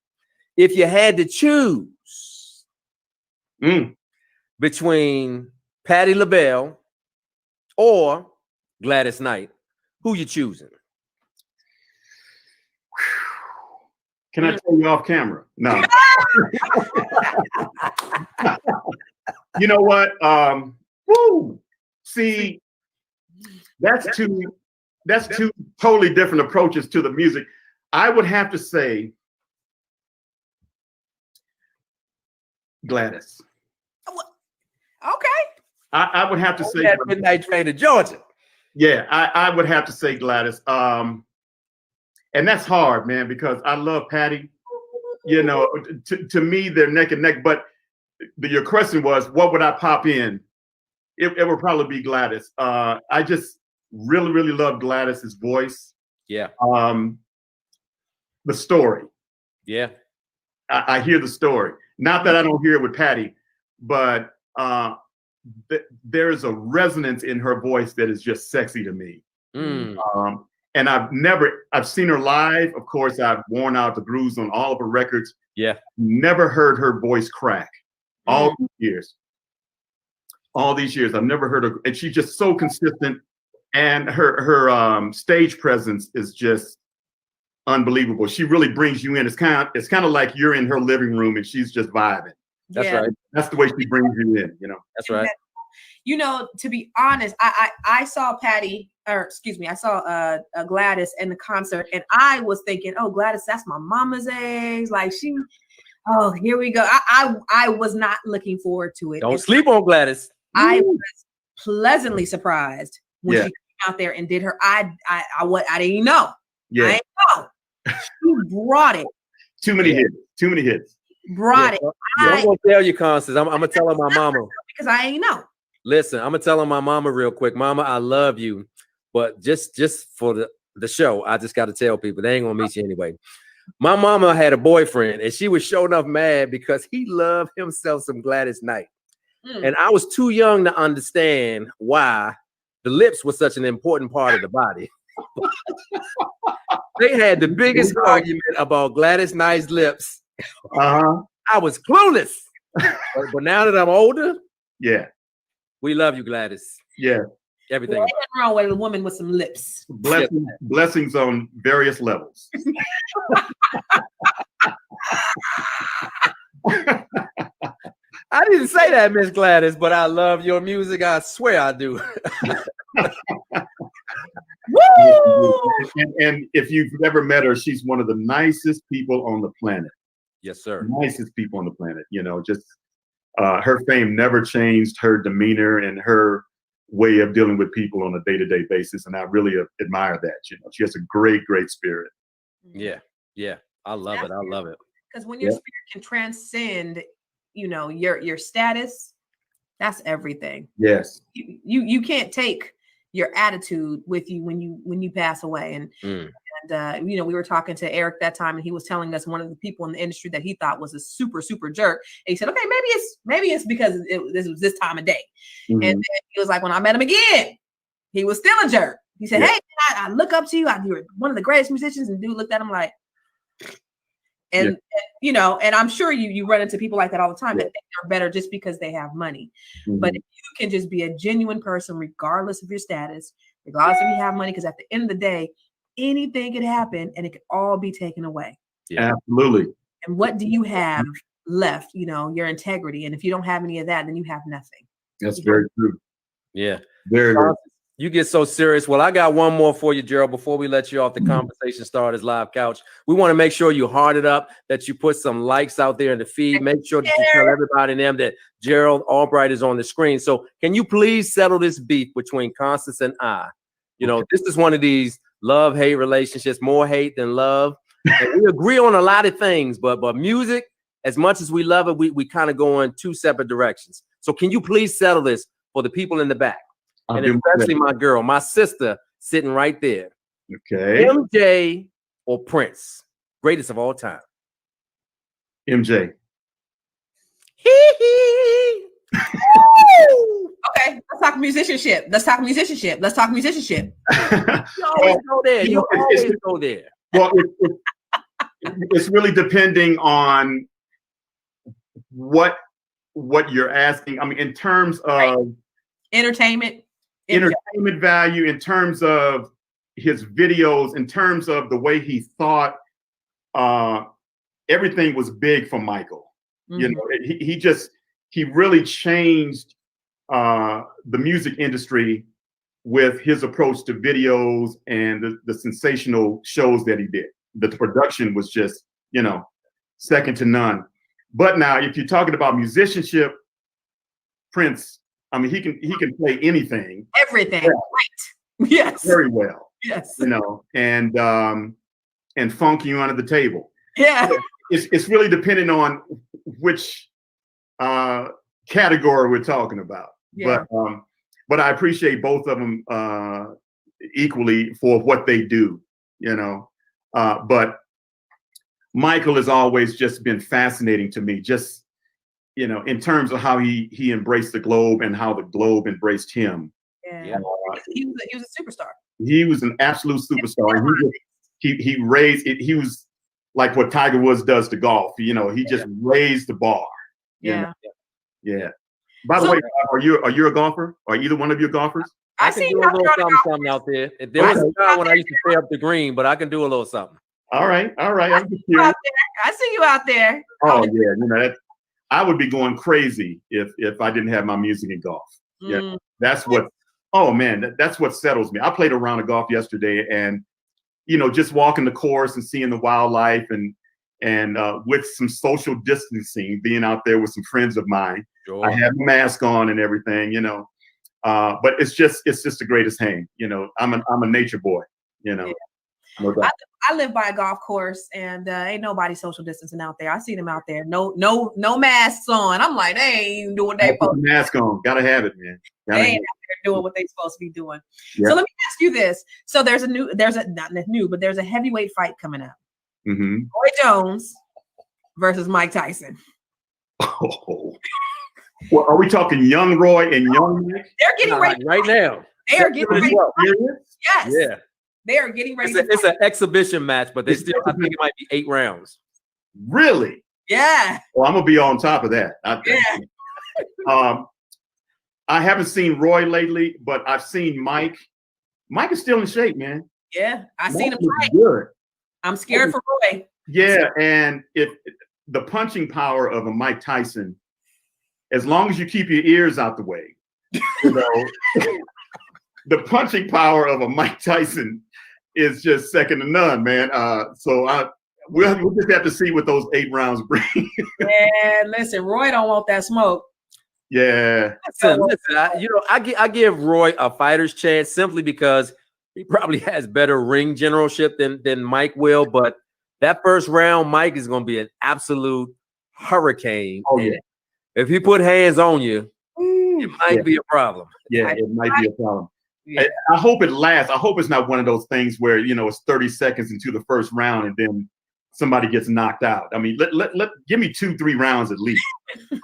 if you had to choose between Patti LaBelle or Gladys Knight, who you choosing?
Can I tell you off camera? No. You know what? See, that's two totally different approaches to the music. I would have to say Gladys.
Okay.
I would have to say
Midnight Train to Georgia.
Yeah, I would have to say Gladys. And that's hard, man, because I love Patti. You know, to me, they're neck and neck. But your question was, what would I pop in? It would probably be Gladys. I just really, really love Gladys's voice.
Yeah.
The story.
Yeah.
I hear the story. Not that I don't hear it with Patti, but there's a resonance in her voice that is just sexy to me. And I've seen her live. Of course, I've worn out the grooves on all of her records.
Yeah.
Never heard her voice crack. All these years, I've never heard her, and she's just so consistent. And her stage presence is just unbelievable. She really brings you in. It's kind of like you're in her living room and she's just vibing.
That's right.
That's the way she brings you in, you know.
That's right.
You know, to be honest, I saw Patti, or excuse me, I saw Gladys in the concert, and I was thinking, oh, Gladys, that's my mama's age. Like oh, here we go. I was not looking forward to it.
Don't sleep on Gladys.
I was pleasantly surprised when she came out there and did her. I didn't know.
Yeah.
I didn't know. She brought it.
Too many hits.
Brought it.
I'm gonna tell you, Constance. I'm gonna tell her my mama
because I ain't know.
Listen, I'm gonna tell her my mama real quick. Mama, I love you, but just for the show, I just got to tell people they ain't gonna meet you anyway. My mama had a boyfriend, and she was sure enough mad because he loved himself some Gladys Knight, and I was too young to understand why the lips were such an important part of the body. They had the biggest argument about Gladys Knight's lips. I was clueless, but now that I'm older, we love you, Gladys.
Yeah,
everything.
Nothing wrong with a woman with some lips.
Blessings on various levels.
I didn't say that, Miss Gladys, but I love your music. I swear I do.
Woo!
And if you've never met her, she's one of the nicest people on the planet.
Yes, sir.
Nicest people on the planet. You know, just her fame never changed, her demeanor and her way of dealing with people on a day-to-day basis. And I really admire that. You know, she has a great, great spirit.
Yeah. I love it. I love it.
Because when your spirit can transcend, you know, your status, that's everything.
Yes.
You can't take your attitude with you when you pass away. And you know, we were talking to Eric that time, and he was telling us one of the people in the industry that he thought was a super, super jerk. And he said, okay, maybe it's because this was this time of day. And then he was like, when I met him again, he was still a jerk. He said, hey, I look up to you. You're one of the greatest musicians. And dude looked at him like, and you know, and I'm sure you run into people like that all the time that think they're better just because they have money. But if you can just be a genuine person, regardless of your status, regardless if you have money, because at the end of the day, anything could happen and it could all be taken away.
Yeah. Absolutely.
And what do you have left? You know, your integrity. And if you don't have any of that, then you have nothing.
That's very true.
Yeah.
Very, very.
You get so serious. Well, I got one more for you, Gerald, before we let you off the conversation starters live couch. We want to make sure you heart it up, that you put some likes out there in the feed. Make sure that you tell everybody in them that Gerald Albright is on the screen. So can you please settle this beef between Constance and I? You know, this is one of these love-hate relationships, more hate than love. And we agree on a lot of things, but music, as much as we love it, we kind of go in two separate directions. So can you please settle this for the people in the back? And especially my girl, my sister sitting right there.
Okay.
MJ or Prince? Greatest of all time.
MJ.
Okay, let's talk musicianship. Let's talk musicianship. Let's talk musicianship.
You always go there. You always go there.
Well, it's really depending on what you're asking. I mean, in terms of
entertainment
value, in terms of his videos, in terms of the way he thought, everything was big for Michael. You know, he really changed the music industry with his approach to videos and the sensational shows that he did. The production was just, you know, second to none. But now, if you're talking about musicianship, Prince, I mean, he can play anything,
everything, right? Yes,
very well.
Yes,
you know, and funk you under the table.
Yeah,
so it's really depending on which category we're talking about.
Yeah.
But I appreciate both of them equally for what they do. You know, but Michael has always just been fascinating to me. Just, you know, in terms of how he embraced the globe and how the globe embraced him.
Yeah. He was a superstar.
He was an absolute superstar. And he raised it. He was like what Tiger Woods does to golf. You know, he just raised the bar.
Yeah.
Yeah. By the way, are you a golfer? Are either one of you golfers?
I can do a little something out there. There was a time when I used to stay up the green, but I can do a little something.
All right. I'm just
curious. I see you out there.
Oh yeah, you know, I would be going crazy if I didn't have my music in golf. Yeah, that's what. Oh man, that's what settles me. I played a round of golf yesterday, and you know, just walking the course and seeing the wildlife, and with some social distancing, being out there with some friends of mine. Sure. I have a mask on and everything, you know. But it's just the greatest hang. You know, I'm a nature boy. You know. Yeah. No doubt.
I live by a golf course, and ain't nobody social distancing out there. I see them out there, no masks on. I'm like, they ain't even doing that.
Put the mask on, gotta have it, man.
They ain't out there doing what they supposed to be doing. Yeah. So let me ask you this: so there's a heavyweight fight coming up. Roy Jones versus Mike Tyson.
Oh. Well, are we talking young Roy and young Mike?
They're getting ready
right now.
They are getting ready. Yes.
Yeah.
They are getting ready.
It's an exhibition match, but I think it might be 8 rounds.
Really?
Yeah.
Well, I'm gonna be on top of that. I haven't seen Roy lately, but I've seen Mike. Mike is still in shape, man.
Yeah, I seen him fight.
Good.
I'm scared for Roy.
Yeah, and if the punching power of a Mike Tyson, as long as you keep your ears out the way, you know, the punching power of a Mike Tyson is just second to none, man. So we'll just have to see what those 8 rounds bring.
Yeah, listen, Roy don't want that smoke.
Yeah.
Listen, I give Roy a fighter's chance simply because he probably has better ring generalship than Mike will. But that first round, Mike is going to be an absolute hurricane.
Oh, yeah.
If he put hands on you, it might be a problem.
Yeah, it might be a problem. Yeah. I hope it lasts. I hope it's not one of those things where, you know, it's 30 seconds into the first round and then somebody gets knocked out. I mean, let give me 2-3 rounds at least.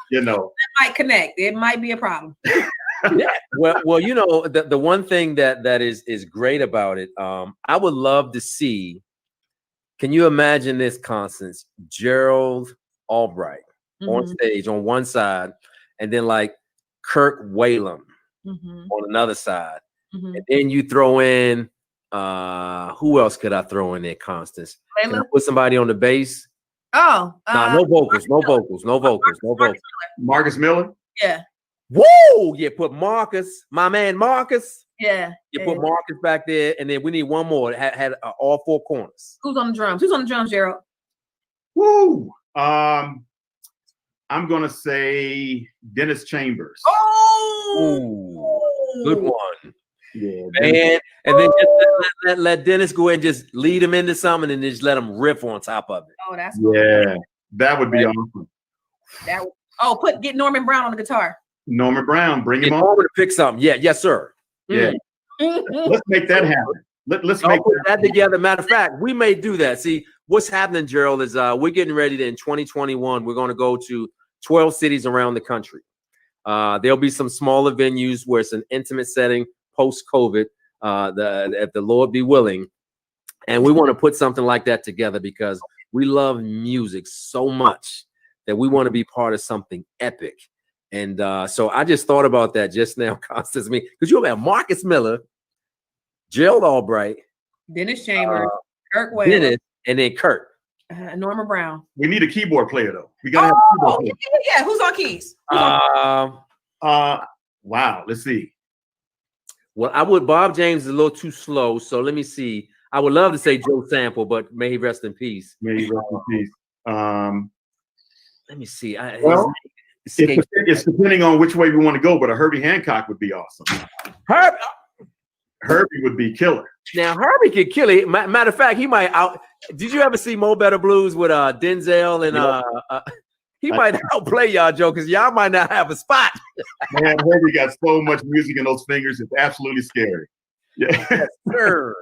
You know,
it might connect. It might be a problem.
Yeah. Well, you know, the one thing that is great about it, I would love to see. Can you imagine this, Constance? Gerald Albright on stage on one side, and then like Kirk Whalum on another side. And then you throw in who else could I throw in there, Constance? Can I put somebody on the bass?
Oh,
no vocals.
Marcus Miller?
Yeah.
Whoa! Yeah, put Marcus, my man Marcus.
Yeah.
You put Marcus back there, and then we need one more. It had all four corners.
Who's on the drums? Who's on the drums, Gerald?
Woo! I'm gonna say Dennis Chambers.
Oh,
good one.
Yeah,
man. And then just let Dennis go and just lead him into something, and just let him riff on top of it.
Oh, that's
that would be awesome.
Get Norman Brown on the guitar.
Norman Brown, bring him on.
Over to pick something. Yeah, yes, sir.
Yeah. Let's make that happen. Let's make
that together. Matter of fact, we may do that. See, what's happening, Gerald, is we're getting ready to, in 2021, we're going to go to 12 cities around the country. There'll be some smaller venues where it's an intimate setting post-COVID, if the Lord be willing. And we want to put something like that together because we love music so much that we want to be part of something epic. And so I just thought about that just now, Constance, because you'll have Marcus Miller, Gerald Albright,
Dennis Chambers, Kirk Whalen,
Dennis, and then Kurt.
Norman Brown.
We need a keyboard player though. We gotta have a keyboard player.
Yeah. Who's on keys?
Wow. Let's see.
Well, Bob James is a little too slow, so let me see. I would love to say Joe Sample, but may he rest in peace.
May he rest in peace.
Let me see.
It's depending on which way we want to go, but a Herbie Hancock would be awesome. Herbie would be killer.
Now Herbie could kill it. Matter of fact, he might out. Did you ever see Mo Better Blues with Denzel and he might outplay y'all, Joe, because y'all might not have a spot.
Man, Herbie got so much music in those fingers; it's absolutely scary. Yeah.
Yes, sir.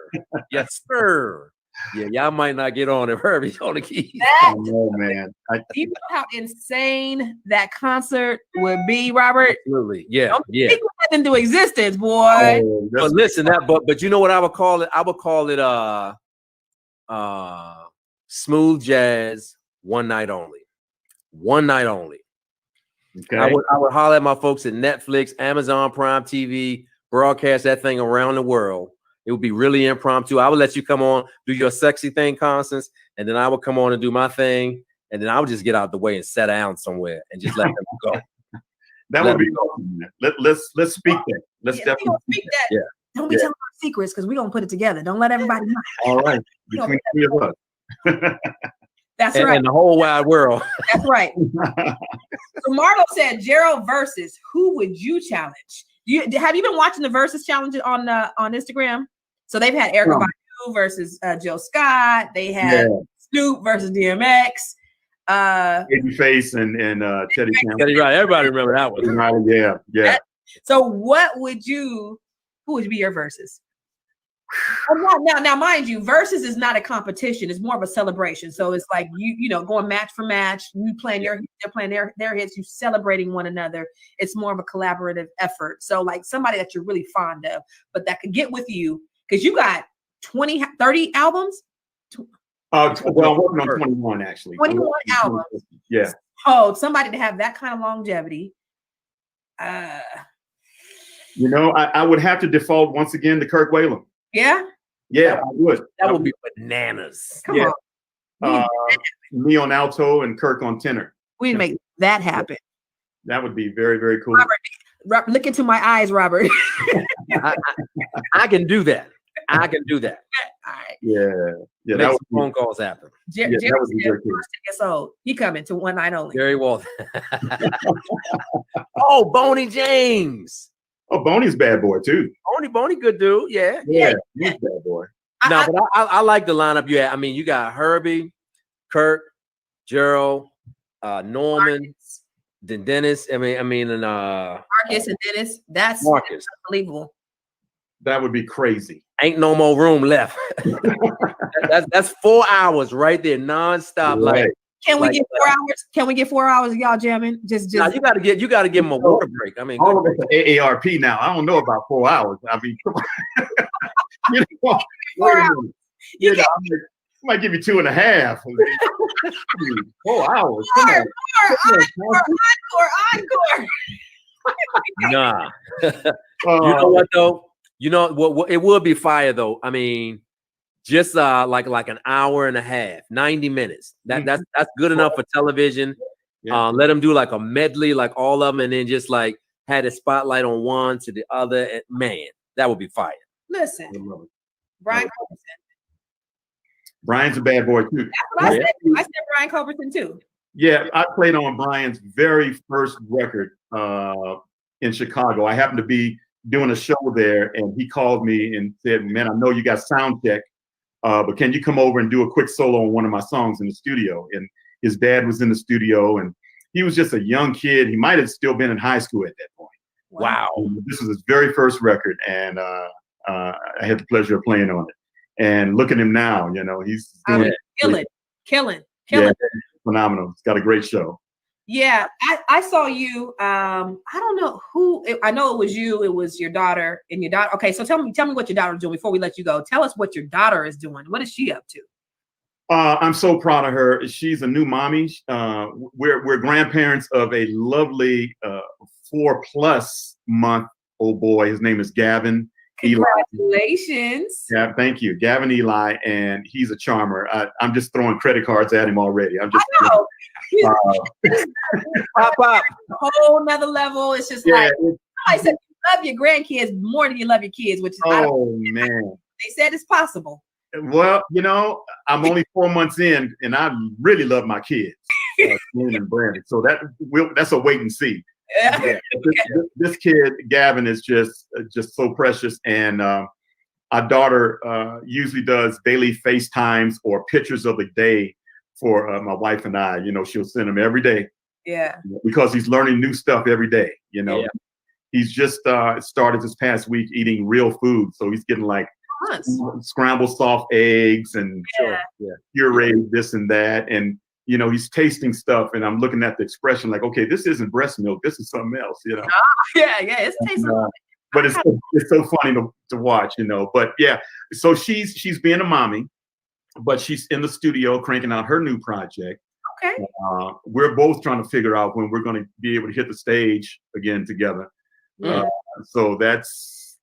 Yes, sir. Yeah, y'all might not get on if Herbie's on the keys.
I know, man.
You know how insane that concert would be, Robert?
Absolutely. Yeah.
Don't
yeah.
think that into existence, boy.
Oh,
but listen, but you know what I would call it? I would call it smooth jazz, one night only. One night only.
Okay.
I would holler at my folks at Netflix, Amazon Prime TV, broadcast that thing around the world. It would be really impromptu. I would let you come on, do your sexy thing, Constance, and then I would come on and do my thing, and then I would just get out the way and sit down somewhere and just let them go.
That would be awesome. Let's speak that. Let's definitely
speak that.
Yeah.
Don't be telling our secrets because we're gonna put it together. Don't let everybody know.
All right. Between three of us.
That's right.
And the whole wide world.
That's right. So Marlo said, Gerald versus, who would you challenge? Have you been watching the versus challenges on Instagram? So they've had Erykah Badu versus Jill Scott. They had Snoop versus DMX.
Babyface and Teddy Campbell.
Teddy Riley. Everybody remember that one.
Yeah.
So who would be your versus? Now, mind you, versus is not a competition. It's more of a celebration. So it's like you going match for match. You playing your hits, they're playing their hits. You celebrating one another. It's more of a collaborative effort. So like somebody that you're really fond of, but that could get with you because you got 20, 30 albums.
Well, I'm working on 21 actually.
21 albums.
Yeah.
Oh, somebody to have that kind of longevity.
I would have to default once again to Kirk Whalen.
Yeah.
Yeah, I would.
That would be bananas.
Come on.
Me on alto and Kirk on tenor.
We'd make that happen.
That would be very, very cool.
Robert, look into my eyes, Robert.
I can do that. I can do that.
All right.
Yeah.
Make some phone calls happen.
Jerry years old. He coming to one night only.
Very well. Oh, Boney James.
Oh, Boney's bad boy too.
Boney, good dude. Yeah.
He's bad boy.
No, but I like the lineup you had. I mean, you got Herbie, Kirk, Gerald, Norman,
Marcus.
then Dennis. And
Marcus and Dennis. That's unbelievable.
That would be crazy.
Ain't no more room left. that's 4 hours right there, nonstop.
Right.
Like,
can we get 4 hours? Can we get 4 hours of y'all jamming? Just
you gotta give them a water break. I mean,
all of us are AARP now. I don't know about 4 hours. I mean, come on.
4 hours.
I might give you 2.5. 4 hours.
Encore.
Nah. You know what though? You know what? It would be fire though. I mean, just like an hour and a half, 90 minutes. That's good enough for television. Let them do like a medley, like all of them, and then just like had a spotlight on one to the other. And man, that would be fire.
Listen, Brian Culbertson.
Brian's a bad boy too.
That's what I said Brian Culbertson too.
Yeah, I played on Brian's very first record in Chicago. I happened to be doing a show there, and he called me and said, "Man, I know you got sound check, but can you come over and do a quick solo on one of my songs in the studio?" And his dad was in the studio, and he was just a young kid. He might have still been in high school at that point.
Wow.
This was his very first record, and I had the pleasure of playing on it. And look at him now, you know, he's doing
killing.
Yeah, phenomenal. He's got a great show.
Yeah, I saw you. I don't know who. I know it was you. It was your daughter and your daughter. Okay, so tell me what your daughter's doing before we let you go. Tell us what your daughter is doing. What is she up to?
I'm so proud of her. She's a new mommy. We're grandparents of a lovely 4+ month old boy. His name is Gavin.
Congratulations.
Eli. Yeah, thank you, Gavin Eli, and he's a charmer. I'm just throwing credit cards at him already. I know.
Pop up.
A whole nother level. It's just like I said, you love your grandkids more than you love your kids, which is
man.
They said it's possible.
Well, you know, I'm only 4 months in, and I really love my kids, and Brandon. So that's a wait and see. Yeah. This kid Gavin is just so precious, and our daughter usually does daily FaceTimes or pictures of the day for my wife and I. You know, she'll send them every day.
Yeah.
Because he's learning new stuff every day. You know, he's just started this past week eating real food, so he's getting like scrambled soft eggs and pureed this and that, and you know, he's tasting stuff, and I'm looking at the expression like, okay, this isn't breast milk, this is something else, you know.
It's tasting.
But it's so funny to watch, you know. But yeah, so she's being a mommy, but she's in the studio cranking out her new project.
Okay.
We're both trying to figure out when we're going to be able to hit the stage again together. So that's,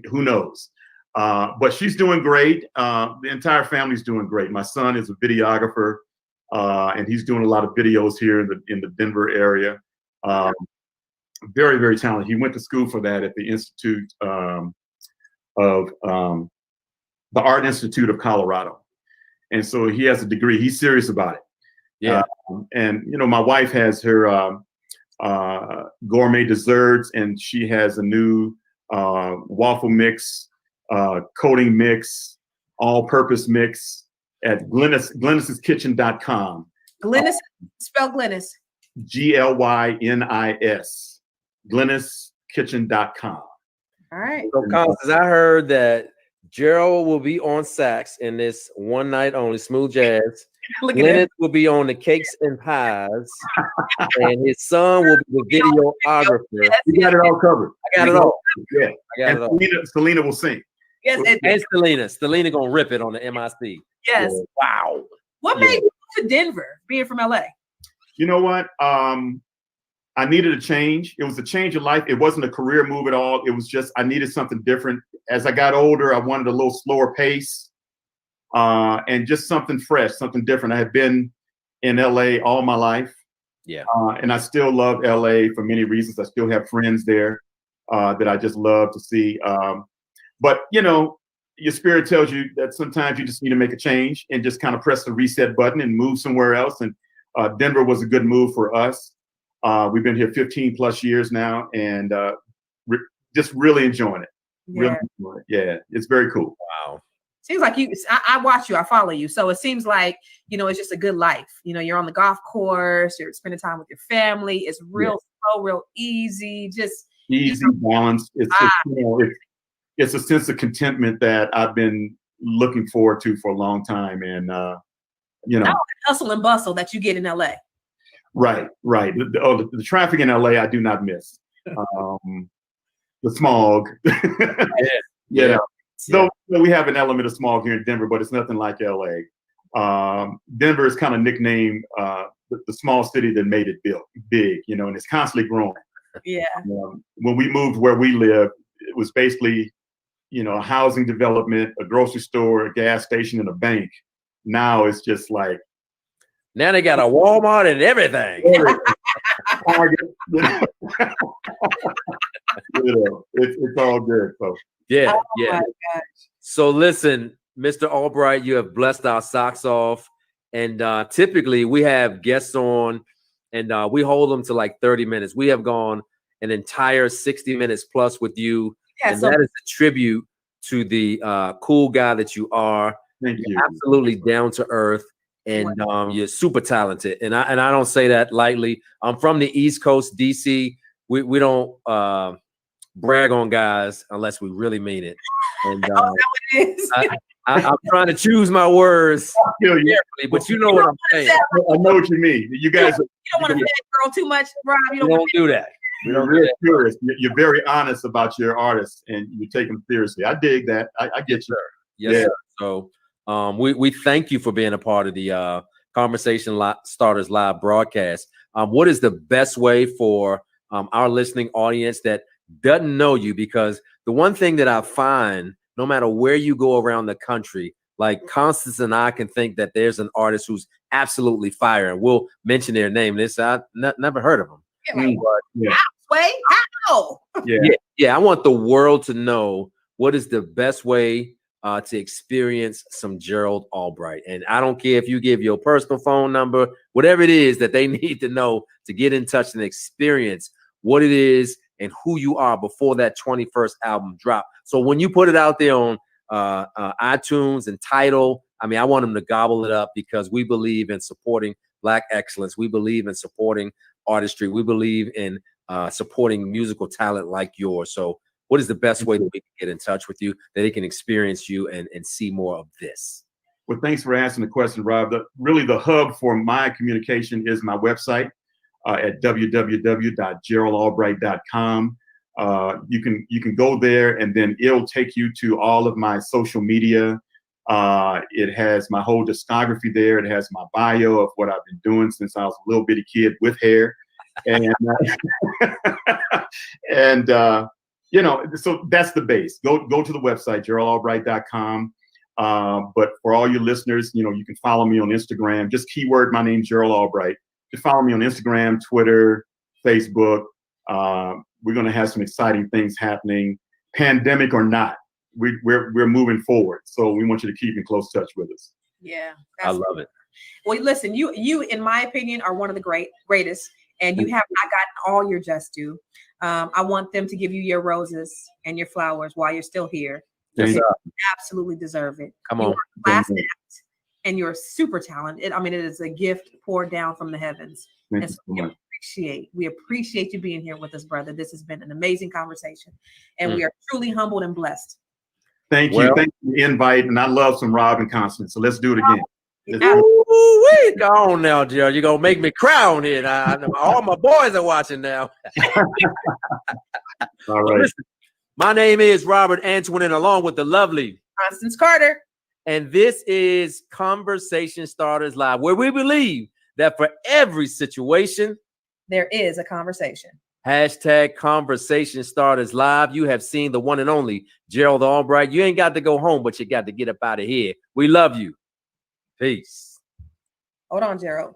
who knows. But she's doing great. The entire family's doing great. My son is a videographer, and he's doing a lot of videos here in the Denver area. Very, very talented. He went to school for that at the Institute of the Art Institute of Colorado, and so he has a degree. He's serious about it. Yeah. And you know, my wife has her gourmet desserts, and she has a new waffle mix. Coating mix, all-purpose mix at Glennis'sKitchen.com.
Glennis, spell Glennis.
GLYNIS. Glennis'sKitchen.com.
All right.
So, Constance, I heard that Gerald will be on sax in this one night only smooth jazz. Glennis will be on the cakes and pies, and his son will be the videographer.
You got it all covered.
I got it all.
Yeah,
I got it all.
Selena will sing.
Yes,
and Selena gonna rip it on the MIC.
Yes.
Wow.
What made you move to Denver, being from LA?
You know what? I needed a change. It was a change of life. It wasn't a career move at all. It was just I needed something different. As I got older, I wanted a little slower pace, and just something fresh, something different. I had been in LA all my life.
Yeah.
And I still love LA for many reasons. I still have friends there that I just love to see. But, you know, your spirit tells you that sometimes you just need to make a change and just kind of press the reset button and move somewhere else. And Denver was a good move for us. We've been here 15+ years now, and just really enjoying it.
Yeah.
Really enjoying it. Yeah, it's very cool.
Wow.
Seems like you, I watch you, I follow you. So it seems like, you know, it's just a good life. You know, you're on the golf course, you're spending time with your family. It's real slow, real easy, just
easy, balanced. It's just, you know, it's a sense of contentment that I've been looking forward to for a long time. And, you know,
the hustle and bustle that you get in LA.
Right. The traffic in LA, I do not miss. The smog. Yeah. So we have an element of smog here in Denver, but it's nothing like LA. Denver is kind of nicknamed the small city that made it big, you know, and it's constantly growing.
Yeah.
When we moved where we live, it was basically, you know, a housing development, a grocery store, a gas station, and a bank. Now it's just like.
Now they got a Walmart and everything.
It's all good. So
yeah,
Oh
yeah.
my gosh.
So listen, Mr. Albright, you have blessed our socks off. And typically we have guests on and we hold them to like 30 minutes. We have gone an entire 60 minutes plus with you.
Yeah,
And
so
that is a tribute to the cool guy that you are.
thank you.
You're absolutely down to earth. And you're super talented. And I don't say that lightly. I'm from the East Coast, DC. We don't brag on guys unless we really mean it. And
oh, that what it is.
I'm trying to choose my words carefully, but you know what I'm saying.
I know what you mean. You guys,
you don't want to say girl too much, Rob. You
We
don't,
don't do that. We
you're
don't
real
do that.
curious. You're very honest about your artists, and you take them seriously. I dig that. I get you.
Yes,
Yeah.
sir. So we thank you for being a part of the Conversation Starters Live broadcast. What is the best way for our listening audience that doesn't know you? Because the one thing that I find, no matter where you go around the country, like Constance and I can think that there's an artist who's absolutely fire, and we'll mention their name. I never heard of them.
like,
Yeah.
wait, how?
Yeah. I want the world to know what is the best way to experience some Gerald Albright. And I don't care if you give your personal phone number, whatever it is that they need to know to get in touch and experience what it is and who you are before that 21st album drop. So when you put it out there on iTunes and Tidal, I mean, I want them to gobble it up because we believe in supporting Black excellence. We believe in supporting artistry. We believe in supporting musical talent like yours. So what is the best way that we can get in touch with you, that they can experience you and see more of this?
Well, thanks for asking the question, Rob. Really, the hub for my communication is my website at www.geraldalbright.com. You can go there, and then it'll take you to all of my social media. It has my whole discography there. It has my bio of what I've been doing since I was a little bitty kid with hair, and you know, so that's the base. Go to the website, geraldalbright.com. But for all your listeners, you know, you can follow me on Instagram. Just keyword my name, Gerald Albright. Just follow me on Instagram, Twitter, Facebook. We're going to have some exciting things happening, pandemic or not. We're moving forward. So we want you to keep in close touch with us.
Yeah,
I love it.
Well, listen, you, in my opinion, are one of the greatest, and you have not gotten all your just due. I want them to give you your roses and your flowers while you're still here. You absolutely deserve it.
Come
you
on.
are class act, and you're super talented. I mean, it is a gift poured down from the heavens. And so we appreciate you being here with us, brother. This has been an amazing conversation, and we are truly humbled and blessed.
Thank you. Thank you for the invite, and I love some Rob and Constance. So let's do it again.
Ooh, go on now, Gerald. You're gonna make me cry on here. All my boys are watching now.
All right.
Listen, my name is Robert Antoine, along with the lovely
Constance Carter.
And this is Conversation Starters Live, where we believe that for every situation,
there is a conversation.
Hashtag Conversation Starters Live. You have seen the one and only Gerald Albright. You ain't got to go home, but you got to get up out of here. We love you. Peace.
Hold on, Gerald.